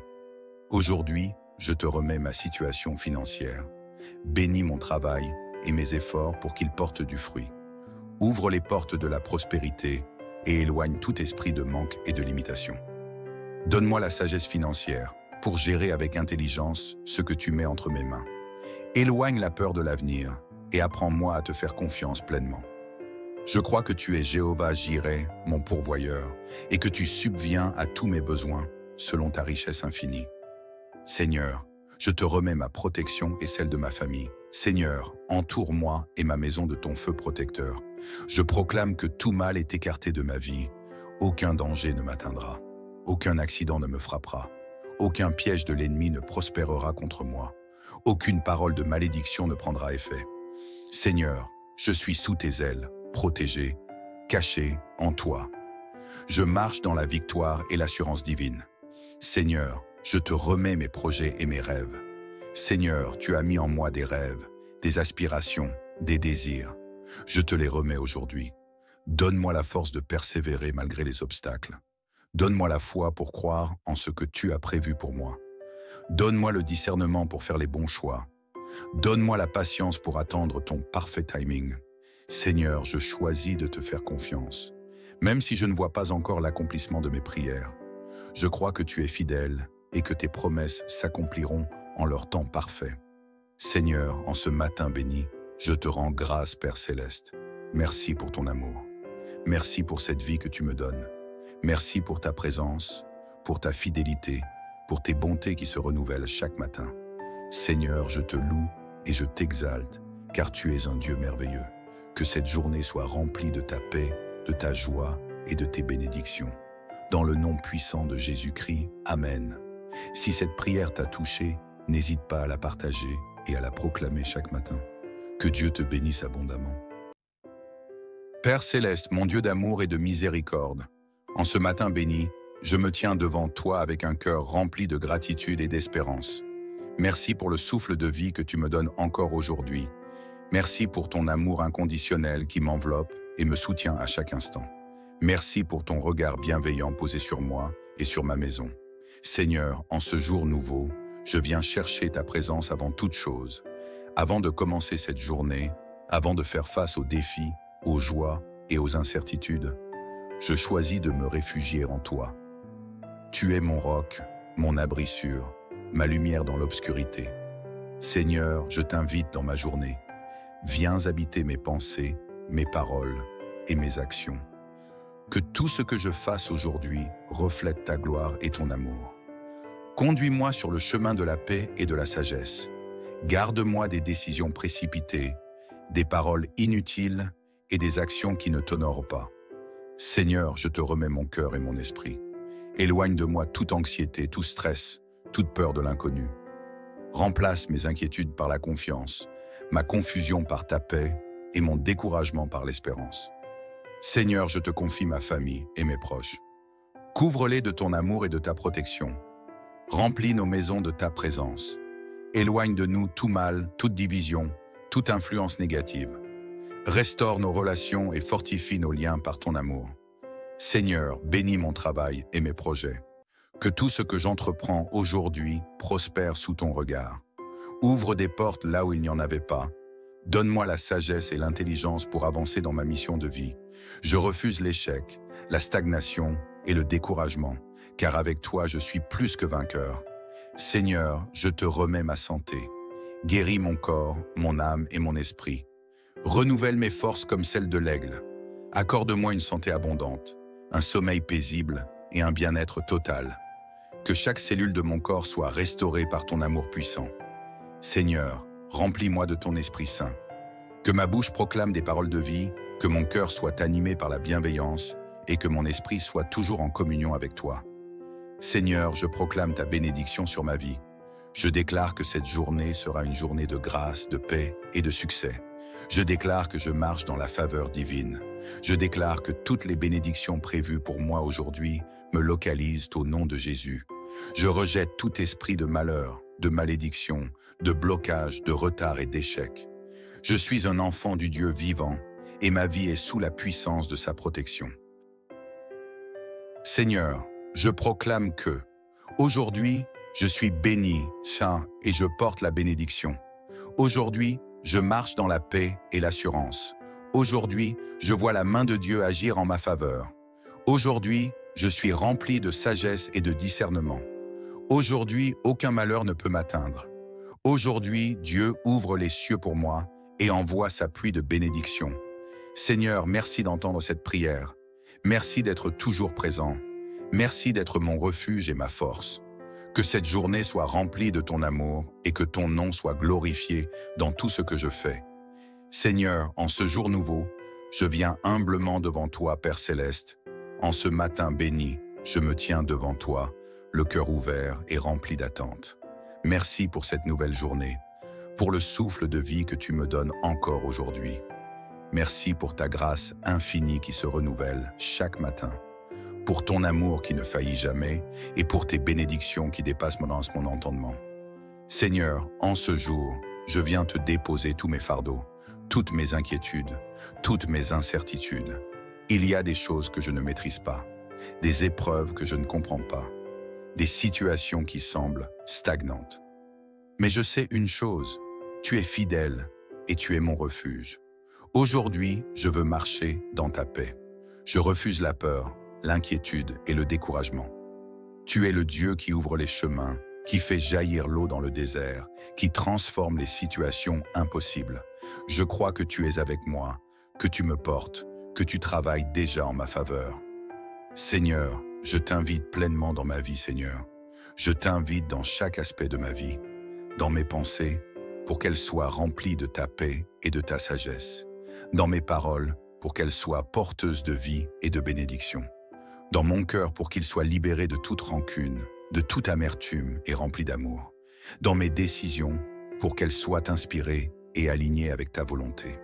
Aujourd'hui, je te remets ma situation financière. Bénis mon travail et mes efforts pour qu'ils portent du fruit. Ouvre les portes de la prospérité et éloigne tout esprit de manque et de limitation. Donne-moi la sagesse financière pour gérer avec intelligence ce que tu mets entre mes mains. Éloigne la peur de l'avenir et apprends-moi à te faire confiance pleinement. Je crois que tu es Jéhovah Jireh, mon pourvoyeur, et que tu subviens à tous mes besoins selon ta richesse infinie. Seigneur, je te remets ma protection et celle de ma famille. Seigneur, entoure-moi et ma maison de ton feu protecteur. Je proclame que tout mal est écarté de ma vie. Aucun danger ne m'atteindra. Aucun accident ne me frappera. Aucun piège de l'ennemi ne prospérera contre moi. Aucune parole de malédiction ne prendra effet. Seigneur, je suis sous tes ailes, protégé, caché en toi. Je marche dans la victoire et l'assurance divine. Seigneur, je te remets mes projets et mes rêves. Seigneur, tu as mis en moi des rêves, des aspirations, des désirs. Je te les remets aujourd'hui. Donne-moi la force de persévérer malgré les obstacles. Donne-moi la foi pour croire en ce que tu as prévu pour moi. Donne-moi le discernement pour faire les bons choix. Donne-moi la patience pour attendre ton parfait timing. Seigneur, je choisis de te faire confiance. Même si je ne vois pas encore l'accomplissement de mes prières, je crois que tu es fidèle et que tes promesses s'accompliront en leur temps parfait. Seigneur, en ce matin béni, je te rends grâce, Père Céleste. Merci pour ton amour. Merci pour cette vie que tu me donnes. Merci pour ta présence, pour ta fidélité, pour tes bontés qui se renouvellent chaque matin. Seigneur, je te loue et je t'exalte, car tu es un Dieu merveilleux. Que cette journée soit remplie de ta paix, de ta joie et de tes bénédictions. Dans le nom puissant de Jésus-Christ, Amen. Si cette prière t'a touché, n'hésite pas à la partager et à la proclamer chaque matin. Que Dieu te bénisse abondamment. Père Céleste, mon Dieu d'amour et de miséricorde, en ce matin béni, je me tiens devant toi avec un cœur rempli de gratitude et d'espérance. Merci pour le souffle de vie que tu me donnes encore aujourd'hui. Merci pour ton amour inconditionnel qui m'enveloppe et me soutient à chaque instant. Merci pour ton regard bienveillant posé sur moi et sur ma maison. Seigneur, en ce jour nouveau, je viens chercher ta présence avant toute chose. Avant de commencer cette journée, avant de faire face aux défis, aux joies et aux incertitudes, je choisis de me réfugier en toi. Tu es mon roc, mon abri sûr, ma lumière dans l'obscurité. Seigneur, je t'invite dans ma journée. Viens habiter mes pensées, mes paroles et mes actions. Que tout ce que je fasse aujourd'hui reflète ta gloire et ton amour. Conduis-moi sur le chemin de la paix et de la sagesse. Garde-moi des décisions précipitées, des paroles inutiles et des actions qui ne t'honorent pas. Seigneur, je te remets mon cœur et mon esprit. Éloigne de moi toute anxiété, tout stress, toute peur de l'inconnu. Remplace mes inquiétudes par la confiance, ma confusion par ta paix et mon découragement par l'espérance. Seigneur, je te confie ma famille et mes proches. Couvre-les de ton amour et de ta protection. Remplis nos maisons de ta présence. Éloigne de nous tout mal, toute division, toute influence négative. Restaure nos relations et fortifie nos liens par ton amour. Seigneur, bénis mon travail et mes projets. Que tout ce que j'entreprends aujourd'hui prospère sous ton regard. Ouvre des portes là où il n'y en avait pas. Donne-moi la sagesse et l'intelligence pour avancer dans ma mission de vie. Je refuse l'échec, la stagnation et le découragement, car avec toi je suis plus que vainqueur. Seigneur, je te remets ma santé. Guéris mon corps, mon âme et mon esprit. Renouvelle mes forces comme celles de l'aigle. Accorde-moi une santé abondante, un sommeil paisible et un bien-être total. Que chaque cellule de mon corps soit restaurée par ton amour puissant. Seigneur, remplis-moi de ton Esprit Saint. Que ma bouche proclame des paroles de vie, que mon cœur soit animé par la bienveillance et que mon esprit soit toujours en communion avec toi. Seigneur, je proclame ta bénédiction sur ma vie. Je déclare que cette journée sera une journée de grâce, de paix et de succès. Je déclare que je marche dans la faveur divine. Je déclare que toutes les bénédictions prévues pour moi aujourd'hui me localisent au nom de Jésus. Je rejette tout esprit de malheur, de malédiction, de blocage, de retard et d'échec. Je suis un enfant du Dieu vivant et ma vie est sous la puissance de sa protection. Seigneur, je proclame que, aujourd'hui, je suis béni, saint et je porte la bénédiction. Aujourd'hui, je marche dans la paix et l'assurance. Aujourd'hui, je vois la main de Dieu agir en ma faveur. Aujourd'hui, je suis rempli de sagesse et de discernement. Aujourd'hui, aucun malheur ne peut m'atteindre. Aujourd'hui, Dieu ouvre les cieux pour moi et envoie sa pluie de bénédiction. Seigneur, merci d'entendre cette prière. Merci d'être toujours présent. Merci d'être mon refuge et ma force. Que cette journée soit remplie de ton amour et que ton nom soit glorifié dans tout ce que je fais. Seigneur, en ce jour nouveau, je viens humblement devant toi, Père Céleste. En ce matin béni, je me tiens devant toi, le cœur ouvert et rempli d'attente. Merci pour cette nouvelle journée, pour le souffle de vie que tu me donnes encore aujourd'hui. Merci pour ta grâce infinie qui se renouvelle chaque matin, pour ton amour qui ne faillit jamais et pour tes bénédictions qui dépassent mon entendement. Seigneur, en ce jour, je viens te déposer tous mes fardeaux, toutes mes inquiétudes, toutes mes incertitudes. Il y a des choses que je ne maîtrise pas, des épreuves que je ne comprends pas, des situations qui semblent stagnantes. Mais je sais une chose, tu es fidèle et tu es mon refuge. Aujourd'hui, je veux marcher dans ta paix. Je refuse la peur, l'inquiétude et le découragement. Tu es le Dieu qui ouvre les chemins, qui fait jaillir l'eau dans le désert, qui transforme les situations impossibles. Je crois que tu es avec moi, que tu me portes, que tu travailles déjà en ma faveur. Seigneur, je t'invite pleinement dans ma vie, Seigneur. Je t'invite dans chaque aspect de ma vie, dans mes pensées, pour qu'elles soient remplies de ta paix et de ta sagesse. Dans mes paroles, pour qu'elles soient porteuses de vie et de bénédiction. Dans mon cœur, pour qu'il soit libéré de toute rancune, de toute amertume et rempli d'amour. Dans mes décisions, pour qu'elles soient inspirées et alignées avec ta volonté.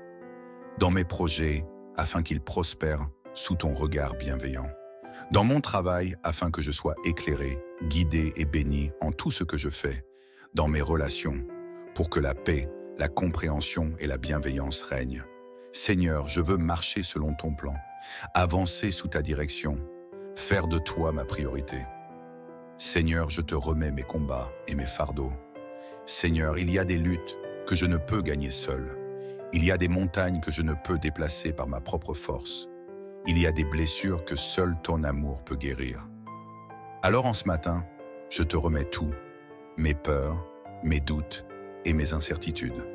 Dans mes projets, afin qu'ils prospèrent sous ton regard bienveillant. Dans mon travail, afin que je sois éclairé, guidé et béni en tout ce que je fais. Dans mes relations, pour que la paix, la compréhension et la bienveillance règnent. Seigneur, je veux marcher selon ton plan, avancer sous ta direction, faire de toi ma priorité. Seigneur, je te remets mes combats et mes fardeaux. Seigneur, il y a des luttes que je ne peux gagner seul. Il y a des montagnes que je ne peux déplacer par ma propre force. Il y a des blessures que seul ton amour peut guérir. Alors en ce matin, je te remets tout, mes peurs, mes doutes et mes incertitudes,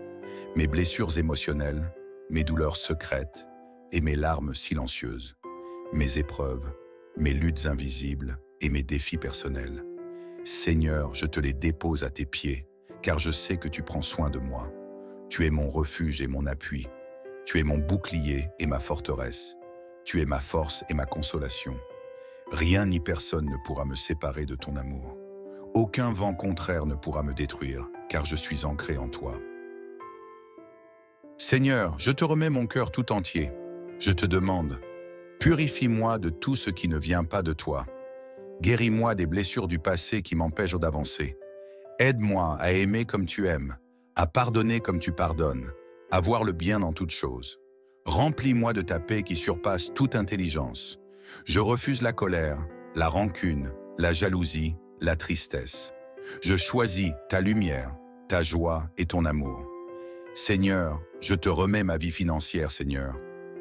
mes blessures émotionnelles, mes douleurs secrètes et mes larmes silencieuses, mes épreuves, mes luttes invisibles et mes défis personnels. Seigneur, je te les dépose à tes pieds, car je sais que tu prends soin de moi. Tu es mon refuge et mon appui. Tu es mon bouclier et ma forteresse. Tu es ma force et ma consolation. Rien ni personne ne pourra me séparer de ton amour. Aucun vent contraire ne pourra me détruire, car je suis ancré en toi. Seigneur, je te remets mon cœur tout entier. Je te demande, purifie-moi de tout ce qui ne vient pas de toi. Guéris-moi des blessures du passé qui m'empêchent d'avancer. Aide-moi à aimer comme tu aimes, à pardonner comme tu pardonnes, à voir le bien dans toutes choses. Remplis-moi de ta paix qui surpasse toute intelligence. Je refuse la colère, la rancune, la jalousie, la tristesse. Je choisis ta lumière, ta joie et ton amour. Seigneur, je te remets ma vie financière, Seigneur.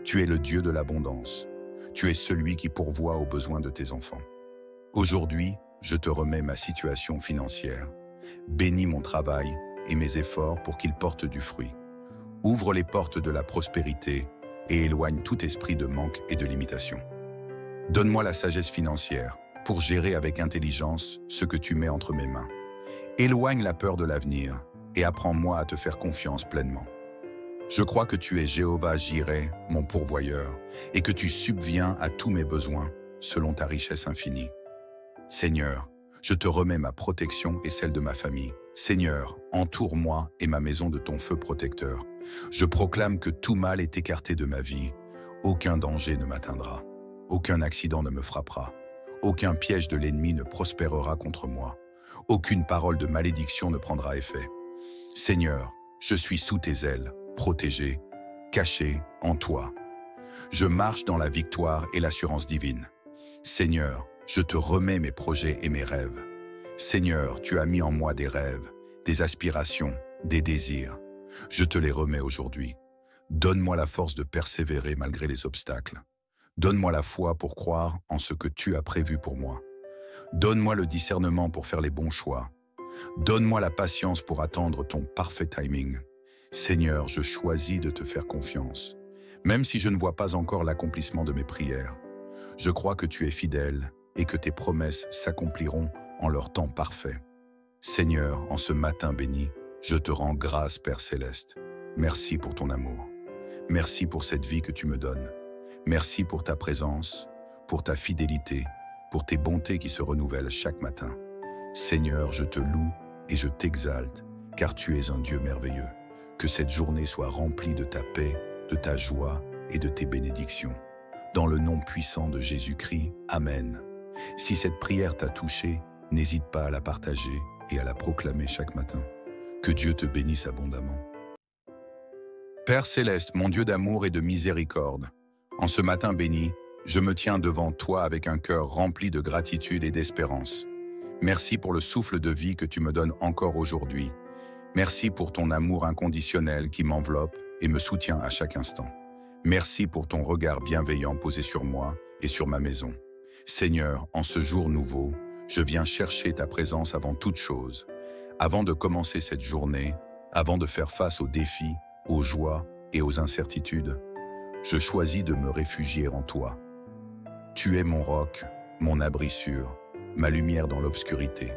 Tu es le Dieu de l'abondance. Tu es celui qui pourvoit aux besoins de tes enfants. Aujourd'hui, je te remets ma situation financière. Bénis mon travail et mes efforts pour qu'ils portent du fruit. Ouvre les portes de la prospérité et éloigne tout esprit de manque et de limitation. Donne-moi la sagesse financière pour gérer avec intelligence ce que tu mets entre mes mains. Éloigne la peur de l'avenir et apprends-moi à te faire confiance pleinement. Je crois que tu es Jéhovah Jireh, mon pourvoyeur, et que tu subviens à tous mes besoins selon ta richesse infinie. Seigneur, je te remets ma protection et celle de ma famille. Seigneur, entoure-moi et ma maison de ton feu protecteur. Je proclame que tout mal est écarté de ma vie. Aucun danger ne m'atteindra. Aucun accident ne me frappera. Aucun piège de l'ennemi ne prospérera contre moi. Aucune parole de malédiction ne prendra effet. Seigneur, je suis sous tes ailes, protégé, caché en toi. Je marche dans la victoire et l'assurance divine. Seigneur, je te remets mes projets et mes rêves. Seigneur, tu as mis en moi des rêves, des aspirations, des désirs. Je te les remets aujourd'hui. Donne-moi la force de persévérer malgré les obstacles. Donne-moi la foi pour croire en ce que tu as prévu pour moi. Donne-moi le discernement pour faire les bons choix. Donne-moi la patience pour attendre ton parfait timing. Seigneur, je choisis de te faire confiance, même si je ne vois pas encore l'accomplissement de mes prières. Je crois que tu es fidèle et que tes promesses s'accompliront en leur temps parfait. Seigneur, en ce matin béni, je te rends grâce, Père Céleste. Merci pour ton amour. Merci pour cette vie que tu me donnes. Merci pour ta présence, pour ta fidélité, pour tes bontés qui se renouvellent chaque matin. Seigneur, je te loue et je t'exalte, car tu es un Dieu merveilleux. Que cette journée soit remplie de ta paix, de ta joie et de tes bénédictions. Dans le nom puissant de Jésus-Christ, Amen. Si cette prière t'a touché, n'hésite pas à la partager et à la proclamer chaque matin. Que Dieu te bénisse abondamment. Père Céleste, mon Dieu d'amour et de miséricorde, en ce matin béni, je me tiens devant toi avec un cœur rempli de gratitude et d'espérance. Merci pour le souffle de vie que tu me donnes encore aujourd'hui. Merci pour ton amour inconditionnel qui m'enveloppe et me soutient à chaque instant. Merci pour ton regard bienveillant posé sur moi et sur ma maison. Seigneur, en ce jour nouveau, je viens chercher ta présence avant toute chose. Avant de commencer cette journée, avant de faire face aux défis, aux joies et aux incertitudes, je choisis de me réfugier en toi. Tu es mon roc, mon abri sûr, ma lumière dans l'obscurité.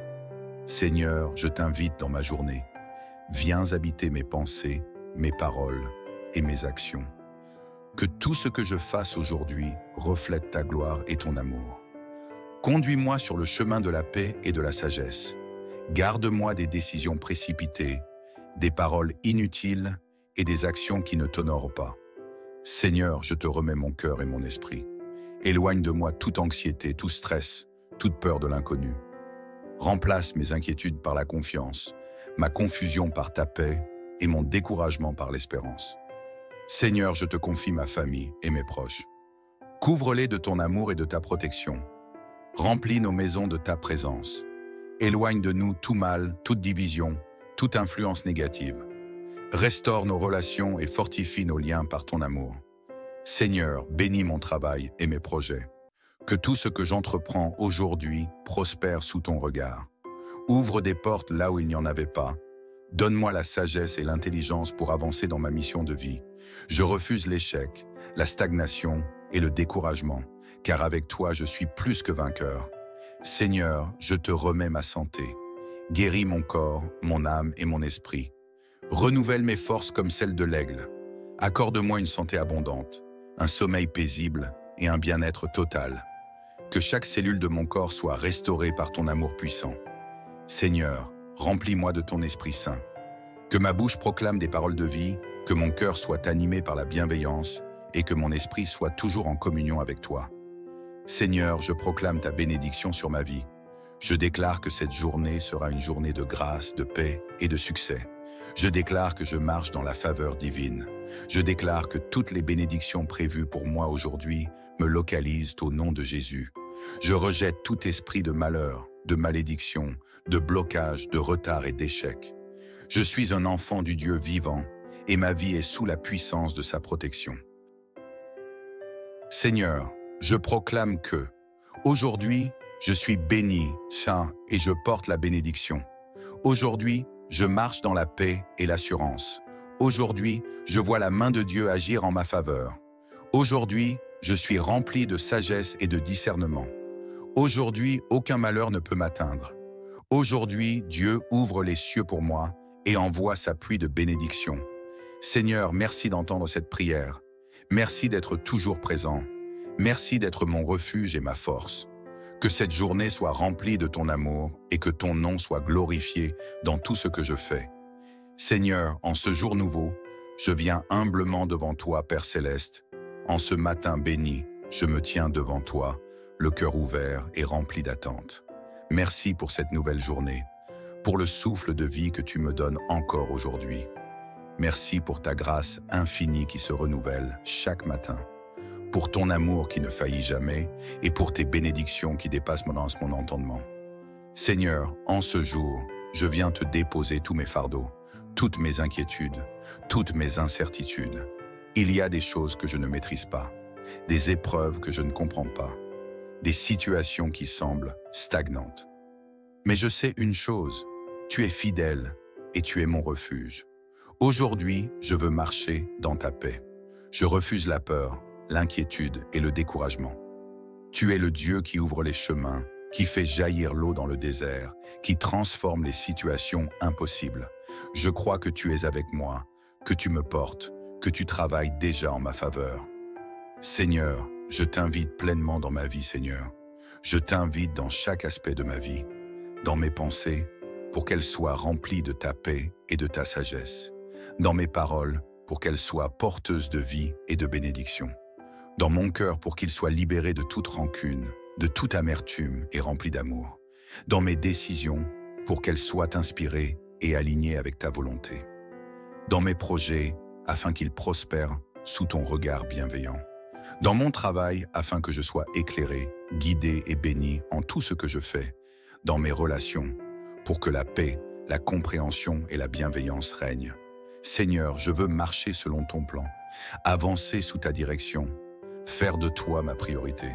Seigneur, je t'invite dans ma journée. Viens habiter mes pensées, mes paroles et mes actions. Que tout ce que je fasse aujourd'hui reflète ta gloire et ton amour. Conduis-moi sur le chemin de la paix et de la sagesse. Garde-moi des décisions précipitées, des paroles inutiles et des actions qui ne t'honorent pas. Seigneur, je te remets mon cœur et mon esprit. Éloigne de moi toute anxiété, tout stress, toute peur de l'inconnu. Remplace mes inquiétudes par la confiance, ma confusion par ta paix et mon découragement par l'espérance. Seigneur, je te confie ma famille et mes proches. Couvre-les de ton amour et de ta protection. Remplis nos maisons de ta présence. Éloigne de nous tout mal, toute division, toute influence négative. Restaure nos relations et fortifie nos liens par ton amour. Seigneur, bénis mon travail et mes projets. Que tout ce que j'entreprends aujourd'hui prospère sous ton regard. Ouvre des portes là où il n'y en avait pas. Donne-moi la sagesse et l'intelligence pour avancer dans ma mission de vie. Je refuse l'échec, la stagnation et le découragement, car avec toi je suis plus que vainqueur. Seigneur, je te remets ma santé. Guéris mon corps, mon âme et mon esprit. Renouvelle mes forces comme celles de l'aigle. Accorde-moi une santé abondante, un sommeil paisible et un bien-être total. Que chaque cellule de mon corps soit restaurée par ton amour puissant. Seigneur, remplis-moi de ton Esprit Saint. Que ma bouche proclame des paroles de vie, que mon cœur soit animé par la bienveillance et que mon esprit soit toujours en communion avec toi. Seigneur, je proclame ta bénédiction sur ma vie. Je déclare que cette journée sera une journée de grâce, de paix et de succès. Je déclare que je marche dans la faveur divine. Je déclare que toutes les bénédictions prévues pour moi aujourd'hui me localisent au nom de Jésus. Je rejette tout esprit de malheur, de malédiction, de blocage, de retard et d'échec. Je suis un enfant du Dieu vivant et ma vie est sous la puissance de sa protection. Seigneur, je proclame que, aujourd'hui, je suis béni, saint et je porte la bénédiction. Aujourd'hui, je marche dans la paix et l'assurance. Aujourd'hui, je vois la main de Dieu agir en ma faveur. Aujourd'hui, je suis rempli de sagesse et de discernement. Aujourd'hui, aucun malheur ne peut m'atteindre. Aujourd'hui, Dieu ouvre les cieux pour moi et envoie sa pluie de bénédiction. Seigneur, merci d'entendre cette prière. Merci d'être toujours présent. Merci d'être mon refuge et ma force. Que cette journée soit remplie de ton amour et que ton nom soit glorifié dans tout ce que je fais. Seigneur, en ce jour nouveau, je viens humblement devant toi, Père Céleste. En ce matin béni, je me tiens devant toi, le cœur ouvert et rempli d'attente. Merci pour cette nouvelle journée, pour le souffle de vie que tu me donnes encore aujourd'hui. Merci pour ta grâce infinie qui se renouvelle chaque matin, pour ton amour qui ne faillit jamais et pour tes bénédictions qui dépassent mon entendement. Seigneur, en ce jour, je viens te déposer tous mes fardeaux, toutes mes inquiétudes, toutes mes incertitudes. Il y a des choses que je ne maîtrise pas, des épreuves que je ne comprends pas, des situations qui semblent stagnantes. Mais je sais une chose, tu es fidèle et tu es mon refuge. Aujourd'hui, je veux marcher dans ta paix. Je refuse la peur, l'inquiétude et le découragement. Tu es le Dieu qui ouvre les chemins, qui fait jaillir l'eau dans le désert, qui transforme les situations impossibles. Je crois que tu es avec moi, que tu me portes, que tu travailles déjà en ma faveur. Seigneur, je t'invite pleinement dans ma vie, Seigneur. Je t'invite dans chaque aspect de ma vie, dans mes pensées, pour qu'elles soient remplies de ta paix et de ta sagesse, dans mes paroles, pour qu'elles soient porteuses de vie et de bénédiction, dans mon cœur pour qu'il soit libéré de toute rancune, de toute amertume et rempli d'amour, dans mes décisions pour qu'elles soient inspirées et alignées avec ta volonté, dans mes projets afin qu'ils prospèrent sous ton regard bienveillant, dans mon travail afin que je sois éclairé, guidé et béni en tout ce que je fais, dans mes relations, pour que la paix, la compréhension et la bienveillance règnent. Seigneur, je veux marcher selon ton plan, avancer sous ta direction, faire de toi ma priorité.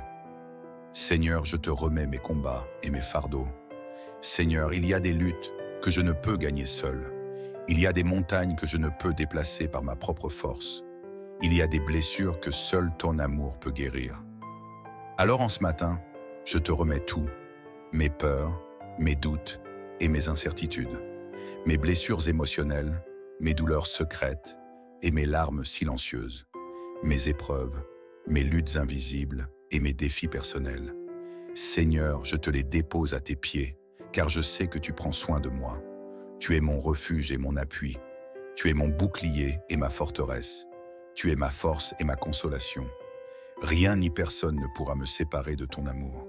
Seigneur, je te remets mes combats et mes fardeaux. Seigneur, il y a des luttes que je ne peux gagner seul. Il y a des montagnes que je ne peux déplacer par ma propre force. Il y a des blessures que seul ton amour peut guérir. Alors en ce matin, je te remets tout, mes peurs, mes doutes et mes incertitudes, mes blessures émotionnelles, mes douleurs secrètes et mes larmes silencieuses, mes épreuves, mes luttes invisibles et mes défis personnels. Seigneur, je te les dépose à tes pieds, car je sais que tu prends soin de moi. Tu es mon refuge et mon appui. Tu es mon bouclier et ma forteresse. Tu es ma force et ma consolation. Rien ni personne ne pourra me séparer de ton amour.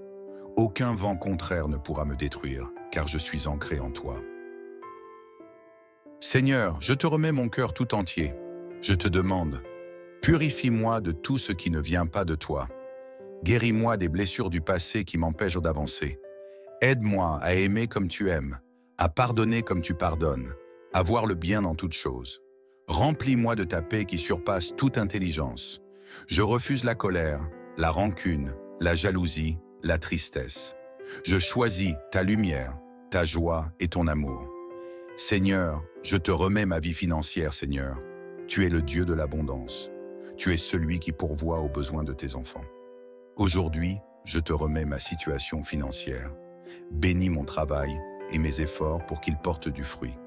Aucun vent contraire ne pourra me détruire, car je suis ancré en toi. Seigneur, je te remets mon cœur tout entier. Je te demande, purifie-moi de tout ce qui ne vient pas de toi. Guéris-moi des blessures du passé qui m'empêchent d'avancer. Aide-moi à aimer comme tu aimes, à pardonner comme tu pardonnes, à voir le bien dans toutes choses. Remplis-moi de ta paix qui surpasse toute intelligence. Je refuse la colère, la rancune, la jalousie, la tristesse. Je choisis ta lumière, ta joie et ton amour. Seigneur, je te remets ma vie financière, Seigneur. Tu es le Dieu de l'abondance. Tu es celui qui pourvoit aux besoins de tes enfants. Aujourd'hui, je te remets ma situation financière. Bénis mon travail et mes efforts pour qu'ils portent du fruit.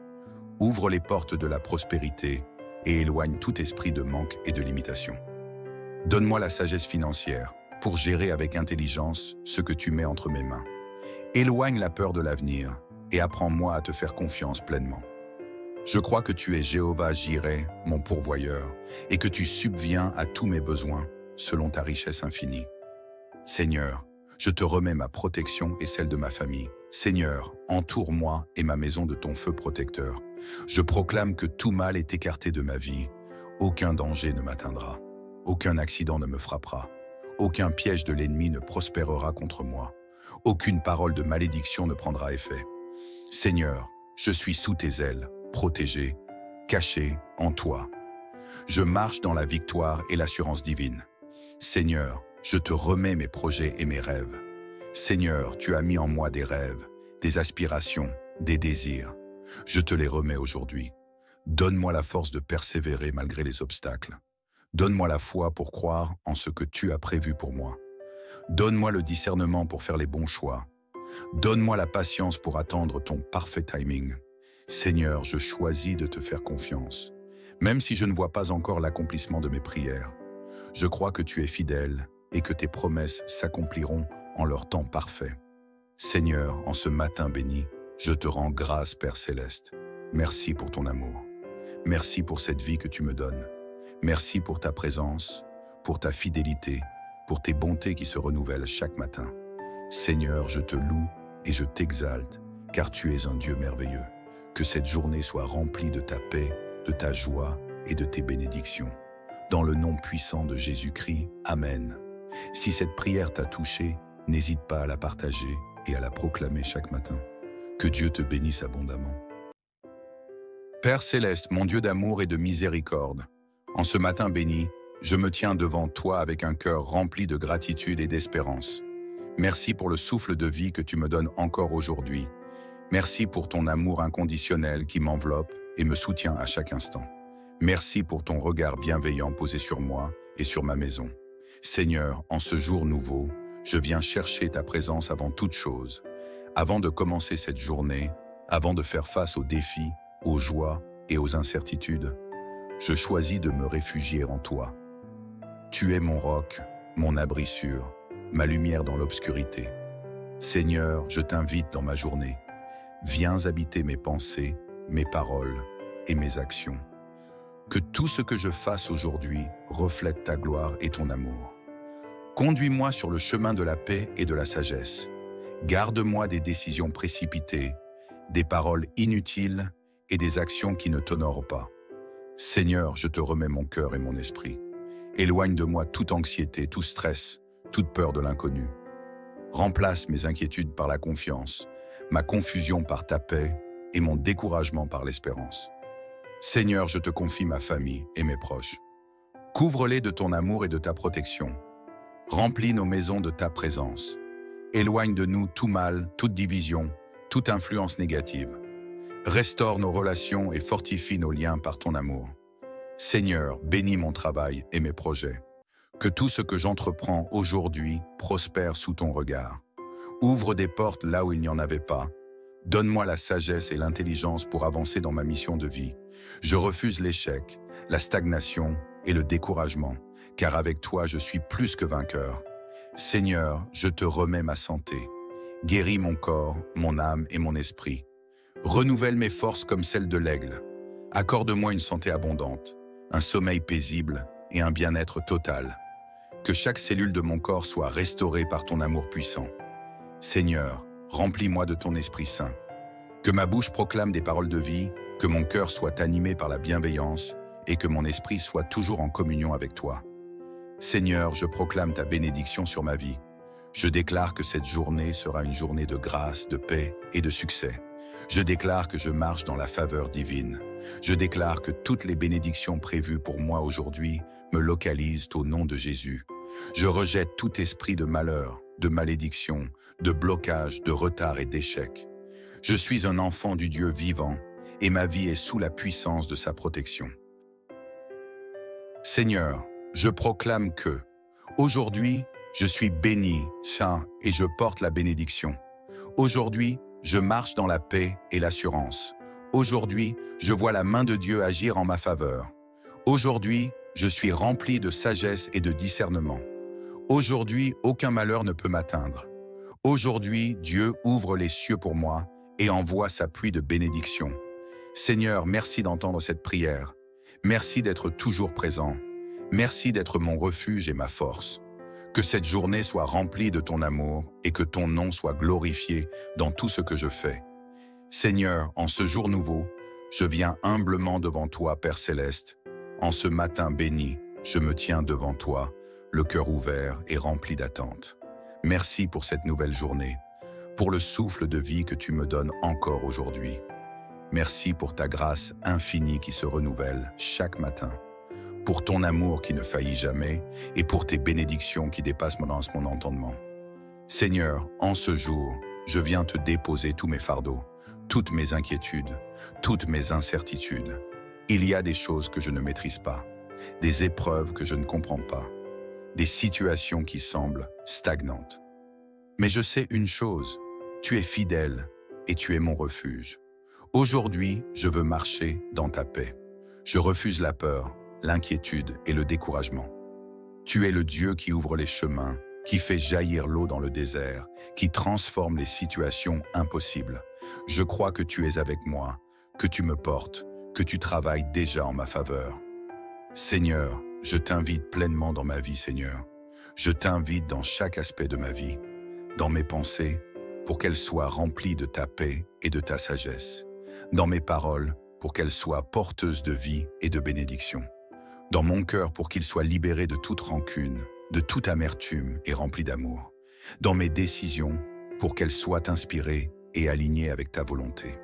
Ouvre les portes de la prospérité et éloigne tout esprit de manque et de limitation. Donne-moi la sagesse financière pour gérer avec intelligence ce que tu mets entre mes mains. Éloigne la peur de l'avenir et apprends-moi à te faire confiance pleinement. Je crois que tu es Jéhovah Jireh, mon pourvoyeur, et que tu subviens à tous mes besoins selon ta richesse infinie. Seigneur, je te remets ma protection et celle de ma famille. Seigneur, entoure-moi et ma maison de ton feu protecteur. Je proclame que tout mal est écarté de ma vie. Aucun danger ne m'atteindra. Aucun accident ne me frappera. Aucun piège de l'ennemi ne prospérera contre moi. Aucune parole de malédiction ne prendra effet. Seigneur, je suis sous tes ailes, protégé, caché en toi. Je marche dans la victoire et l'assurance divine. Seigneur, je te remets mes projets et mes rêves. Seigneur, tu as mis en moi des rêves, des aspirations, des désirs. Je te les remets aujourd'hui. Donne-moi la force de persévérer malgré les obstacles. Donne-moi la foi pour croire en ce que tu as prévu pour moi. Donne-moi le discernement pour faire les bons choix. Donne-moi la patience pour attendre ton parfait timing. Seigneur, je choisis de te faire confiance, même si je ne vois pas encore l'accomplissement de mes prières. Je crois que tu es fidèle et que tes promesses s'accompliront en leur temps parfait. Seigneur, en ce matin béni, je te rends grâce, Père Céleste. Merci pour ton amour. Merci pour cette vie que tu me donnes. Merci pour ta présence, pour ta fidélité, pour tes bontés qui se renouvellent chaque matin. Seigneur, je te loue et je t'exalte, car tu es un Dieu merveilleux. Que cette journée soit remplie de ta paix, de ta joie et de tes bénédictions. Dans le nom puissant de Jésus-Christ, Amen. Si cette prière t'a touché, n'hésite pas à la partager et à la proclamer chaque matin. Que Dieu te bénisse abondamment. Père Céleste, mon Dieu d'amour et de miséricorde, en ce matin béni, je me tiens devant toi avec un cœur rempli de gratitude et d'espérance. Merci pour le souffle de vie que tu me donnes encore aujourd'hui. Merci pour ton amour inconditionnel qui m'enveloppe et me soutient à chaque instant. Merci pour ton regard bienveillant posé sur moi et sur ma maison. Seigneur, en ce jour nouveau, je viens chercher ta présence avant toute chose. Avant de commencer cette journée, avant de faire face aux défis, aux joies et aux incertitudes, je choisis de me réfugier en toi. Tu es mon roc, mon abri sûr, ma lumière dans l'obscurité. Seigneur, je t'invite dans ma journée. Viens habiter mes pensées, mes paroles et mes actions. Que tout ce que je fasse aujourd'hui reflète ta gloire et ton amour. Conduis-moi sur le chemin de la paix et de la sagesse. Garde-moi des décisions précipitées, des paroles inutiles et des actions qui ne t'honorent pas. Seigneur, je te remets mon cœur et mon esprit. Éloigne de moi toute anxiété, tout stress, toute peur de l'inconnu. Remplace mes inquiétudes par la confiance, ma confusion par ta paix et mon découragement par l'espérance. Seigneur, je te confie ma famille et mes proches. Couvre-les de ton amour et de ta protection. Remplis nos maisons de ta présence. Éloigne de nous tout mal, toute division, toute influence négative. Restaure nos relations et fortifie nos liens par ton amour. Seigneur, bénis mon travail et mes projets. Que tout ce que j'entreprends aujourd'hui prospère sous ton regard. Ouvre des portes là où il n'y en avait pas. Donne-moi la sagesse et l'intelligence pour avancer dans ma mission de vie. Je refuse l'échec, la stagnation et le découragement, car avec toi je suis plus que vainqueur. Seigneur, je te remets ma santé. Guéris mon corps, mon âme et mon esprit. Renouvelle mes forces comme celles de l'aigle. Accorde-moi une santé abondante, un sommeil paisible et un bien-être total. Que chaque cellule de mon corps soit restaurée par ton amour puissant. Seigneur, remplis-moi de ton Esprit Saint. Que ma bouche proclame des paroles de vie, que mon cœur soit animé par la bienveillance et que mon esprit soit toujours en communion avec toi. Seigneur, je proclame ta bénédiction sur ma vie. Je déclare que cette journée sera une journée de grâce, de paix et de succès. Je déclare que je marche dans la faveur divine. Je déclare que toutes les bénédictions prévues pour moi aujourd'hui me localisent au nom de Jésus. Je rejette tout esprit de malheur, de malédiction, de blocage, de retard et d'échec. Je suis un enfant du Dieu vivant et ma vie est sous la puissance de sa protection. Seigneur, je proclame que, aujourd'hui, je suis béni, saint et je porte la bénédiction. Aujourd'hui, je marche dans la paix et l'assurance. Aujourd'hui, je vois la main de Dieu agir en ma faveur. Aujourd'hui, je suis rempli de sagesse et de discernement. Aujourd'hui, aucun malheur ne peut m'atteindre. Aujourd'hui, Dieu ouvre les cieux pour moi et envoie sa pluie de bénédiction. Seigneur, merci d'entendre cette prière. Merci d'être toujours présent. Merci d'être mon refuge et ma force. Que cette journée soit remplie de ton amour et que ton nom soit glorifié dans tout ce que je fais. Seigneur, en ce jour nouveau, je viens humblement devant toi, Père Céleste. En ce matin béni, je me tiens devant toi, le cœur ouvert et rempli d'attente. Merci pour cette nouvelle journée, pour le souffle de vie que tu me donnes encore aujourd'hui. Merci pour ta grâce infinie qui se renouvelle chaque matin, pour ton amour qui ne faillit jamais et pour tes bénédictions qui dépassent mon entendement. Seigneur, en ce jour, je viens te déposer tous mes fardeaux, toutes mes inquiétudes, toutes mes incertitudes. Il y a des choses que je ne maîtrise pas, des épreuves que je ne comprends pas, des situations qui semblent stagnantes. Mais je sais une chose, tu es fidèle et tu es mon refuge. Aujourd'hui, je veux marcher dans ta paix. Je refuse la peur, l'inquiétude et le découragement. Tu es le Dieu qui ouvre les chemins, qui fait jaillir l'eau dans le désert, qui transforme les situations impossibles. Je crois que tu es avec moi, que tu me portes, que tu travailles déjà en ma faveur. Seigneur, je t'invite pleinement dans ma vie, Seigneur. Je t'invite dans chaque aspect de ma vie, dans mes pensées, pour qu'elles soient remplies de ta paix et de ta sagesse. Dans mes paroles, pour qu'elles soient porteuses de vie et de bénédiction. Dans mon cœur, pour qu'il soit libéré de toute rancune, de toute amertume et rempli d'amour. Dans mes décisions, pour qu'elles soient inspirées et alignées avec ta volonté.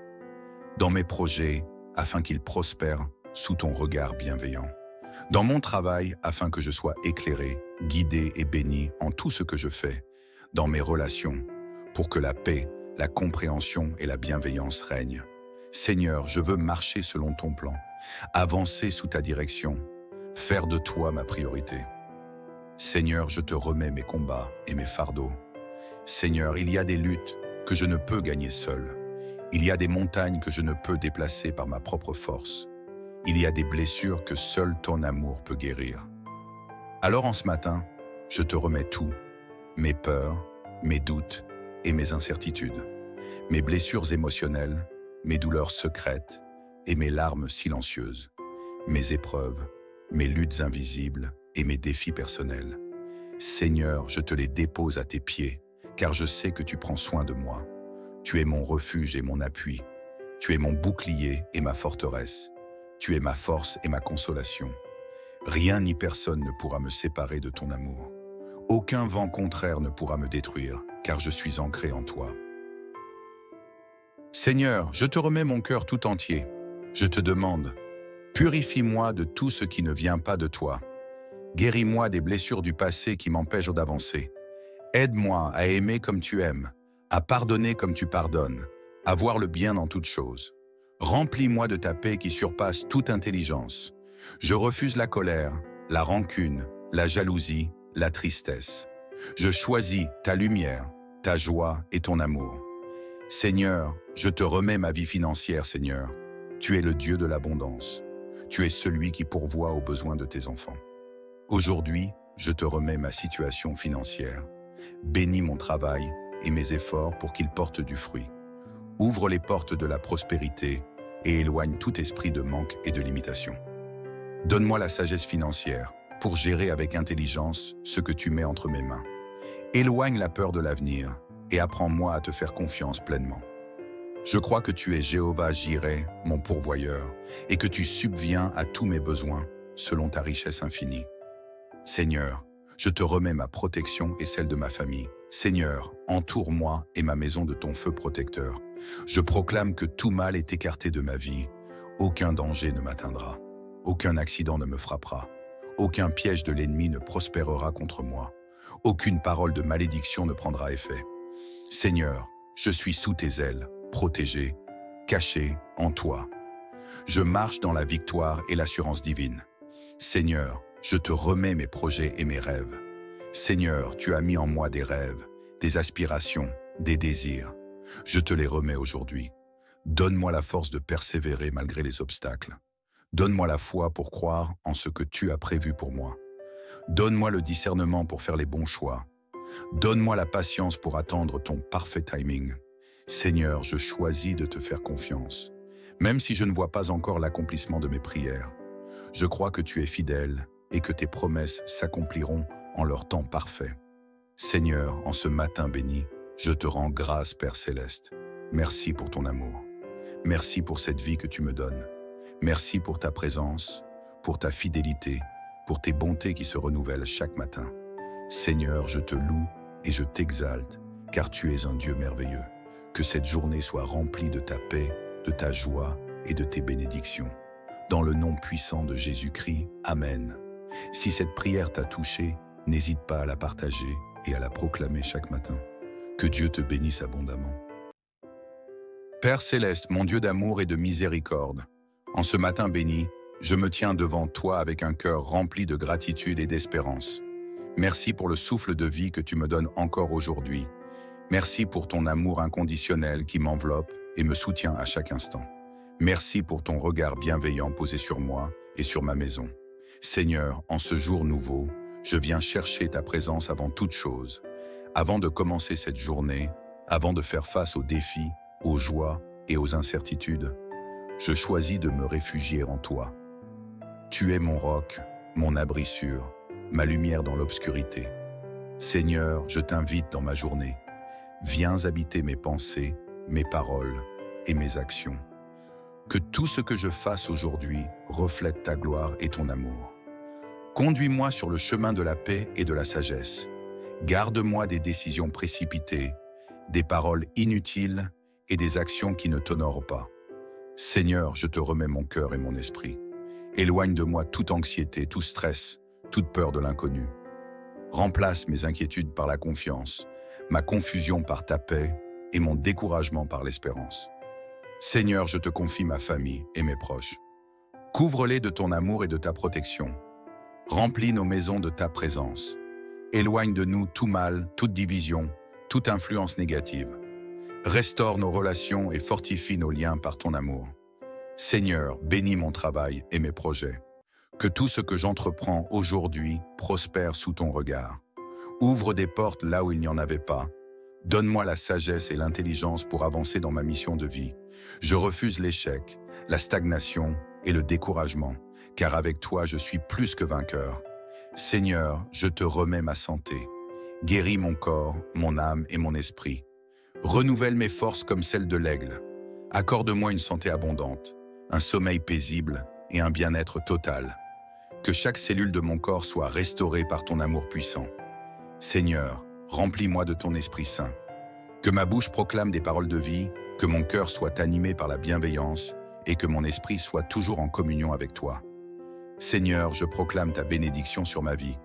Dans mes projets, afin qu'ils prospèrent sous ton regard bienveillant. Dans mon travail, afin que je sois éclairé, guidé et béni en tout ce que je fais. Dans mes relations, pour que la paix, la compréhension et la bienveillance règnent. Seigneur, je veux marcher selon ton plan, avancer sous ta direction, faire de toi ma priorité. Seigneur, je te remets mes combats et mes fardeaux. Seigneur, il y a des luttes que je ne peux gagner seul. Il y a des montagnes que je ne peux déplacer par ma propre force. Il y a des blessures que seul ton amour peut guérir. Alors en ce matin, je te remets tout, mes peurs, mes doutes et mes incertitudes, mes blessures émotionnelles, mes douleurs secrètes et mes larmes silencieuses, mes épreuves, mes luttes invisibles et mes défis personnels. Seigneur, je te les dépose à tes pieds, car je sais que tu prends soin de moi. Tu es mon refuge et mon appui. Tu es mon bouclier et ma forteresse. Tu es ma force et ma consolation. Rien ni personne ne pourra me séparer de ton amour. Aucun vent contraire ne pourra me détruire, car je suis ancré en toi. Seigneur, je te remets mon cœur tout entier. Je te demande, purifie-moi de tout ce qui ne vient pas de toi. Guéris-moi des blessures du passé qui m'empêchent d'avancer. Aide-moi à aimer comme tu aimes, à pardonner comme tu pardonnes, à voir le bien dans toutes choses. Remplis-moi de ta paix qui surpasse toute intelligence. Je refuse la colère, la rancune, la jalousie, la tristesse. Je choisis ta lumière, ta joie et ton amour. Seigneur, je te remets ma vie financière, Seigneur. Tu es le Dieu de l'abondance. Tu es celui qui pourvoit aux besoins de tes enfants. Aujourd'hui, je te remets ma situation financière. Bénis mon travail et mes efforts pour qu'ils portent du fruit. Ouvre les portes de la prospérité et éloigne tout esprit de manque et de limitation. Donne-moi la sagesse financière pour gérer avec intelligence ce que tu mets entre mes mains. Éloigne la peur de l'avenir et apprends-moi à te faire confiance pleinement. Je crois que tu es Jéhovah Jireh, mon pourvoyeur, et que tu subviens à tous mes besoins selon ta richesse infinie. Seigneur, je te remets ma protection et celle de ma famille. Seigneur, entoure-moi et ma maison de ton feu protecteur. Je proclame que tout mal est écarté de ma vie. Aucun danger ne m'atteindra. Aucun accident ne me frappera. Aucun piège de l'ennemi ne prospérera contre moi. Aucune parole de malédiction ne prendra effet. Seigneur, je suis sous tes ailes, protégé, caché en toi. Je marche dans la victoire et l'assurance divine. Seigneur, je te remets mes projets et mes rêves. Seigneur, tu as mis en moi des rêves, des aspirations, des désirs. Je te les remets aujourd'hui. Donne-moi la force de persévérer malgré les obstacles. Donne-moi la foi pour croire en ce que tu as prévu pour moi. Donne-moi le discernement pour faire les bons choix. Donne-moi la patience pour attendre ton parfait timing. Seigneur, je choisis de te faire confiance, même si je ne vois pas encore l'accomplissement de mes prières. Je crois que tu es fidèle et que tes promesses s'accompliront en leur temps parfait. Seigneur, en ce matin béni, je te rends grâce, Père Céleste. Merci pour ton amour. Merci pour cette vie que tu me donnes. Merci pour ta présence, pour ta fidélité, pour tes bontés qui se renouvellent chaque matin. Seigneur, je te loue et je t'exalte, car tu es un Dieu merveilleux. Que cette journée soit remplie de ta paix, de ta joie et de tes bénédictions. Dans le nom puissant de Jésus-Christ, Amen. Si cette prière t'a touché, n'hésite pas à la partager et à la proclamer chaque matin. Que Dieu te bénisse abondamment. Père Céleste, mon Dieu d'amour et de miséricorde, en ce matin béni, je me tiens devant toi avec un cœur rempli de gratitude et d'espérance. Merci pour le souffle de vie que tu me donnes encore aujourd'hui. Merci pour ton amour inconditionnel qui m'enveloppe et me soutient à chaque instant. Merci pour ton regard bienveillant posé sur moi et sur ma maison. Seigneur, en ce jour nouveau, je viens chercher ta présence avant toute chose. Avant de commencer cette journée, avant de faire face aux défis, aux joies et aux incertitudes, je choisis de me réfugier en toi. Tu es mon roc, mon abri sûr, ma lumière dans l'obscurité. Seigneur, je t'invite dans ma journée. Viens habiter mes pensées, mes paroles et mes actions. Que tout ce que je fasse aujourd'hui reflète ta gloire et ton amour. Conduis-moi sur le chemin de la paix et de la sagesse. Garde-moi des décisions précipitées, des paroles inutiles et des actions qui ne t'honorent pas. Seigneur, je te remets mon cœur et mon esprit. Éloigne de moi toute anxiété, tout stress, toute peur de l'inconnu. Remplace mes inquiétudes par la confiance, ma confusion par ta paix et mon découragement par l'espérance. Seigneur, je te confie ma famille et mes proches. Couvre-les de ton amour et de ta protection. Remplis nos maisons de ta présence. Éloigne de nous tout mal, toute division, toute influence négative. Restaure nos relations et fortifie nos liens par ton amour. Seigneur, bénis mon travail et mes projets. Que tout ce que j'entreprends aujourd'hui prospère sous ton regard. Ouvre des portes là où il n'y en avait pas. Donne-moi la sagesse et l'intelligence pour avancer dans ma mission de vie. Je refuse l'échec, la stagnation et le découragement, car avec toi je suis plus que vainqueur. Seigneur, je te remets ma santé. Guéris mon corps, mon âme et mon esprit. Renouvelle mes forces comme celles de l'aigle. Accorde-moi une santé abondante, un sommeil paisible et un bien-être total. Que chaque cellule de mon corps soit restaurée par ton amour puissant. Seigneur, remplis-moi de ton Esprit Saint. Que ma bouche proclame des paroles de vie que mon cœur soit animé par la bienveillance et que mon esprit soit toujours en communion avec toi. Seigneur, je proclame ta bénédiction sur ma vie.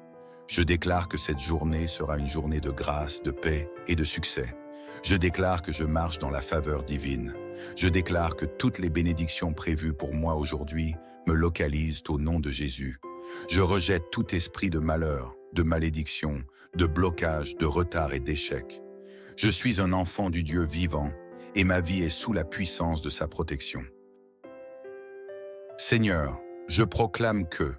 Je déclare que cette journée sera une journée de grâce, de paix et de succès. Je déclare que je marche dans la faveur divine. Je déclare que toutes les bénédictions prévues pour moi aujourd'hui me localisent au nom de Jésus. Je rejette tout esprit de malheur, de malédiction, de blocage, de retard et d'échec. Je suis un enfant du Dieu vivant et ma vie est sous la puissance de sa protection. Seigneur, je proclame que,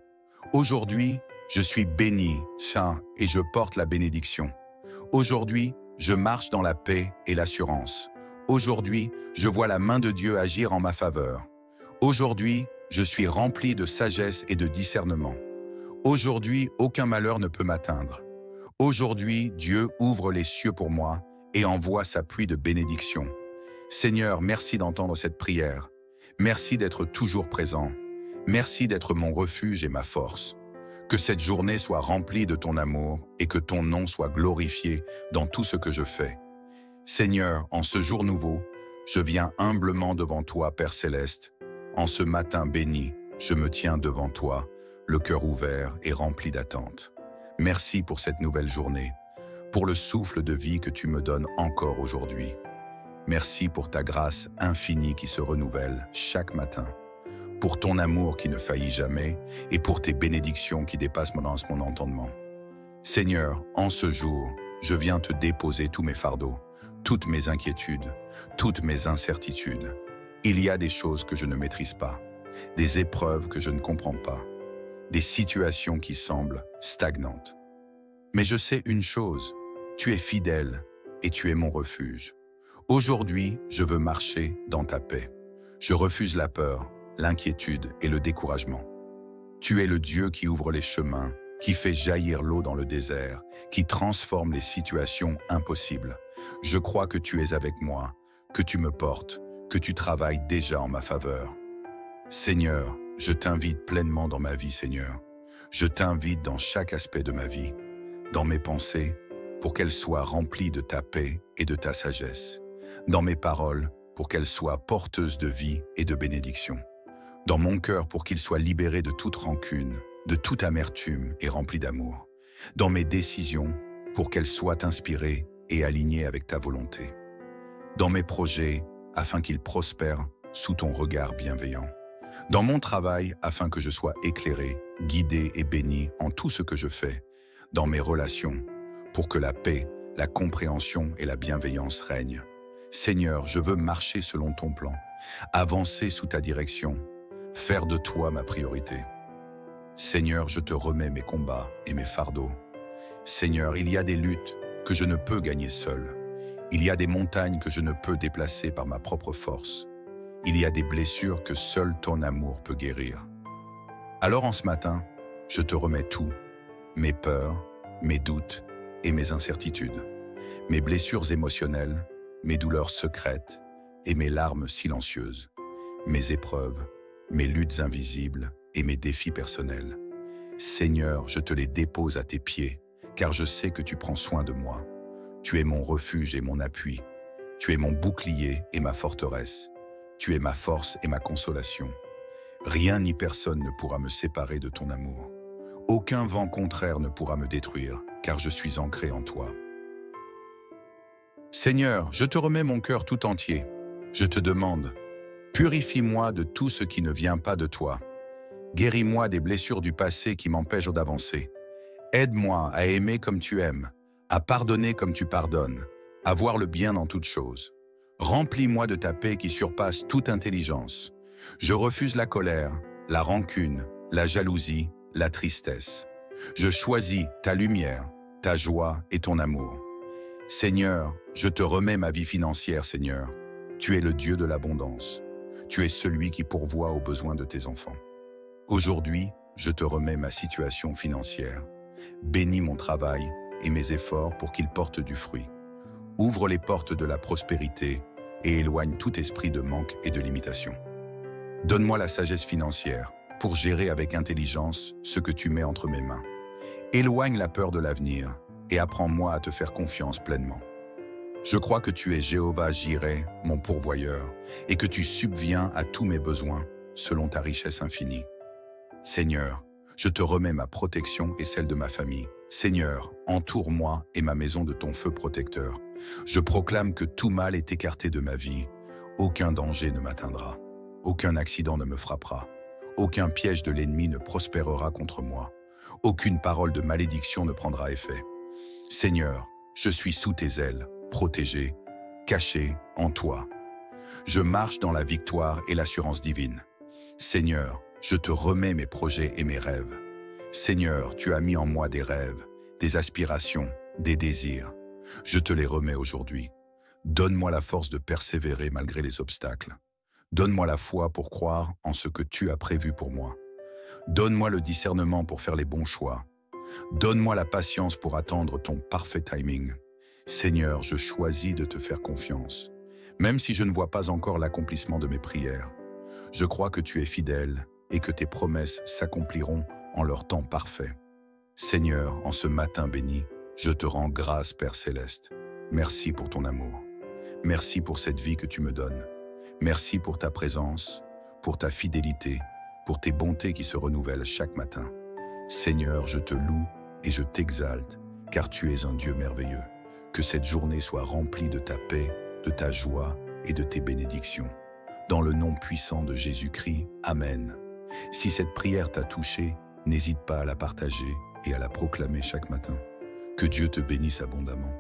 aujourd'hui, je suis béni, saint et je porte la bénédiction. Aujourd'hui, je marche dans la paix et l'assurance. Aujourd'hui, je vois la main de Dieu agir en ma faveur. Aujourd'hui, je suis rempli de sagesse et de discernement. Aujourd'hui, aucun malheur ne peut m'atteindre. Aujourd'hui, Dieu ouvre les cieux pour moi et envoie sa pluie de bénédiction. Seigneur, merci d'entendre cette prière. Merci d'être toujours présent. Merci d'être mon refuge et ma force. Que cette journée soit remplie de ton amour et que ton nom soit glorifié dans tout ce que je fais. Seigneur, en ce jour nouveau, je viens humblement devant toi, Père Céleste. En ce matin béni, je me tiens devant toi, le cœur ouvert et rempli d'attente. Merci pour cette nouvelle journée, pour le souffle de vie que tu me donnes encore aujourd'hui. Merci pour ta grâce infinie qui se renouvelle chaque matin, pour ton amour qui ne faillit jamais et pour tes bénédictions qui dépassent mon entendement. Seigneur, en ce jour, je viens te déposer tous mes fardeaux, toutes mes inquiétudes, toutes mes incertitudes. Il y a des choses que je ne maîtrise pas, des épreuves que je ne comprends pas, des situations qui semblent stagnantes. Mais je sais une chose, tu es fidèle et tu es mon refuge. Aujourd'hui, je veux marcher dans ta paix. Je refuse la peur, l'inquiétude et le découragement. Tu es le Dieu qui ouvre les chemins, qui fait jaillir l'eau dans le désert, qui transforme les situations impossibles. Je crois que tu es avec moi, que tu me portes, que tu travailles déjà en ma faveur. Seigneur, je t'invite pleinement dans ma vie, Seigneur. Je t'invite dans chaque aspect de ma vie, dans mes pensées, pour qu'elles soient remplies de ta paix et de ta sagesse. Dans mes paroles, pour qu'elles soient porteuses de vie et de bénédiction. Dans mon cœur, pour qu'il soit libéré de toute rancune, de toute amertume et rempli d'amour. Dans mes décisions, pour qu'elles soient inspirées et alignées avec ta volonté. Dans mes projets, afin qu'ils prospèrent sous ton regard bienveillant. Dans mon travail, afin que je sois éclairé, guidé et béni en tout ce que je fais. Dans mes relations, pour que la paix, la compréhension et la bienveillance règnent. Seigneur, je veux marcher selon ton plan, avancer sous ta direction, faire de toi ma priorité. Seigneur, je te remets mes combats et mes fardeaux. Seigneur, il y a des luttes que je ne peux gagner seul. Il y a des montagnes que je ne peux déplacer par ma propre force. Il y a des blessures que seul ton amour peut guérir. Alors en ce matin, je te remets tout, mes peurs, mes doutes et mes incertitudes, mes blessures émotionnelles, mes douleurs secrètes et mes larmes silencieuses, mes épreuves, mes luttes invisibles et mes défis personnels. Seigneur, je te les dépose à tes pieds, car je sais que tu prends soin de moi. Tu es mon refuge et mon appui. Tu es mon bouclier et ma forteresse. Tu es ma force et ma consolation. Rien ni personne ne pourra me séparer de ton amour. Aucun vent contraire ne pourra me détruire, car je suis ancré en toi. Seigneur, je te remets mon cœur tout entier. Je te demande, purifie-moi de tout ce qui ne vient pas de toi. Guéris-moi des blessures du passé qui m'empêchent d'avancer. Aide-moi à aimer comme tu aimes, à pardonner comme tu pardonnes, à voir le bien dans toutes choses. Remplis-moi de ta paix qui surpasse toute intelligence. Je refuse la colère, la rancune, la jalousie, la tristesse. Je choisis ta lumière, ta joie et ton amour. Seigneur, je te remets ma vie financière, Seigneur. Tu es le Dieu de l'abondance. Tu es celui qui pourvoit aux besoins de tes enfants. Aujourd'hui, je te remets ma situation financière. Bénis mon travail et mes efforts pour qu'ils portent du fruit. Ouvre les portes de la prospérité et éloigne tout esprit de manque et de limitation. Donne-moi la sagesse financière pour gérer avec intelligence ce que tu mets entre mes mains. Éloigne la peur de l'avenir et apprends-moi à te faire confiance pleinement. Je crois que tu es Jéhovah Jireh, mon pourvoyeur, et que tu subviens à tous mes besoins, selon ta richesse infinie. Seigneur, je te remets ma protection et celle de ma famille. Seigneur, entoure-moi et ma maison de ton feu protecteur. Je proclame que tout mal est écarté de ma vie. Aucun danger ne m'atteindra. Aucun accident ne me frappera. Aucun piège de l'ennemi ne prospérera contre moi. Aucune parole de malédiction ne prendra effet. Seigneur, je suis sous tes ailes, protégé, caché en toi. Je marche dans la victoire et l'assurance divine. Seigneur, je te remets mes projets et mes rêves. Seigneur, tu as mis en moi des rêves, des aspirations, des désirs. Je te les remets aujourd'hui. Donne-moi la force de persévérer malgré les obstacles. Donne-moi la foi pour croire en ce que tu as prévu pour moi. Donne-moi le discernement pour faire les bons choix. Donne-moi la patience pour attendre ton parfait timing. Seigneur, je choisis de te faire confiance. Même si je ne vois pas encore l'accomplissement de mes prières, je crois que tu es fidèle et que tes promesses s'accompliront en leur temps parfait. Seigneur, en ce matin béni, je te rends grâce, Père Céleste. Merci pour ton amour. Merci pour cette vie que tu me donnes. Merci pour ta présence, pour ta fidélité, pour tes bontés qui se renouvellent chaque matin. Seigneur, je te loue et je t'exalte, car tu es un Dieu merveilleux. Que cette journée soit remplie de ta paix, de ta joie et de tes bénédictions. Dans le nom puissant de Jésus-Christ, Amen. Si cette prière t'a touché, n'hésite pas à la partager et à la proclamer chaque matin. Que Dieu te bénisse abondamment.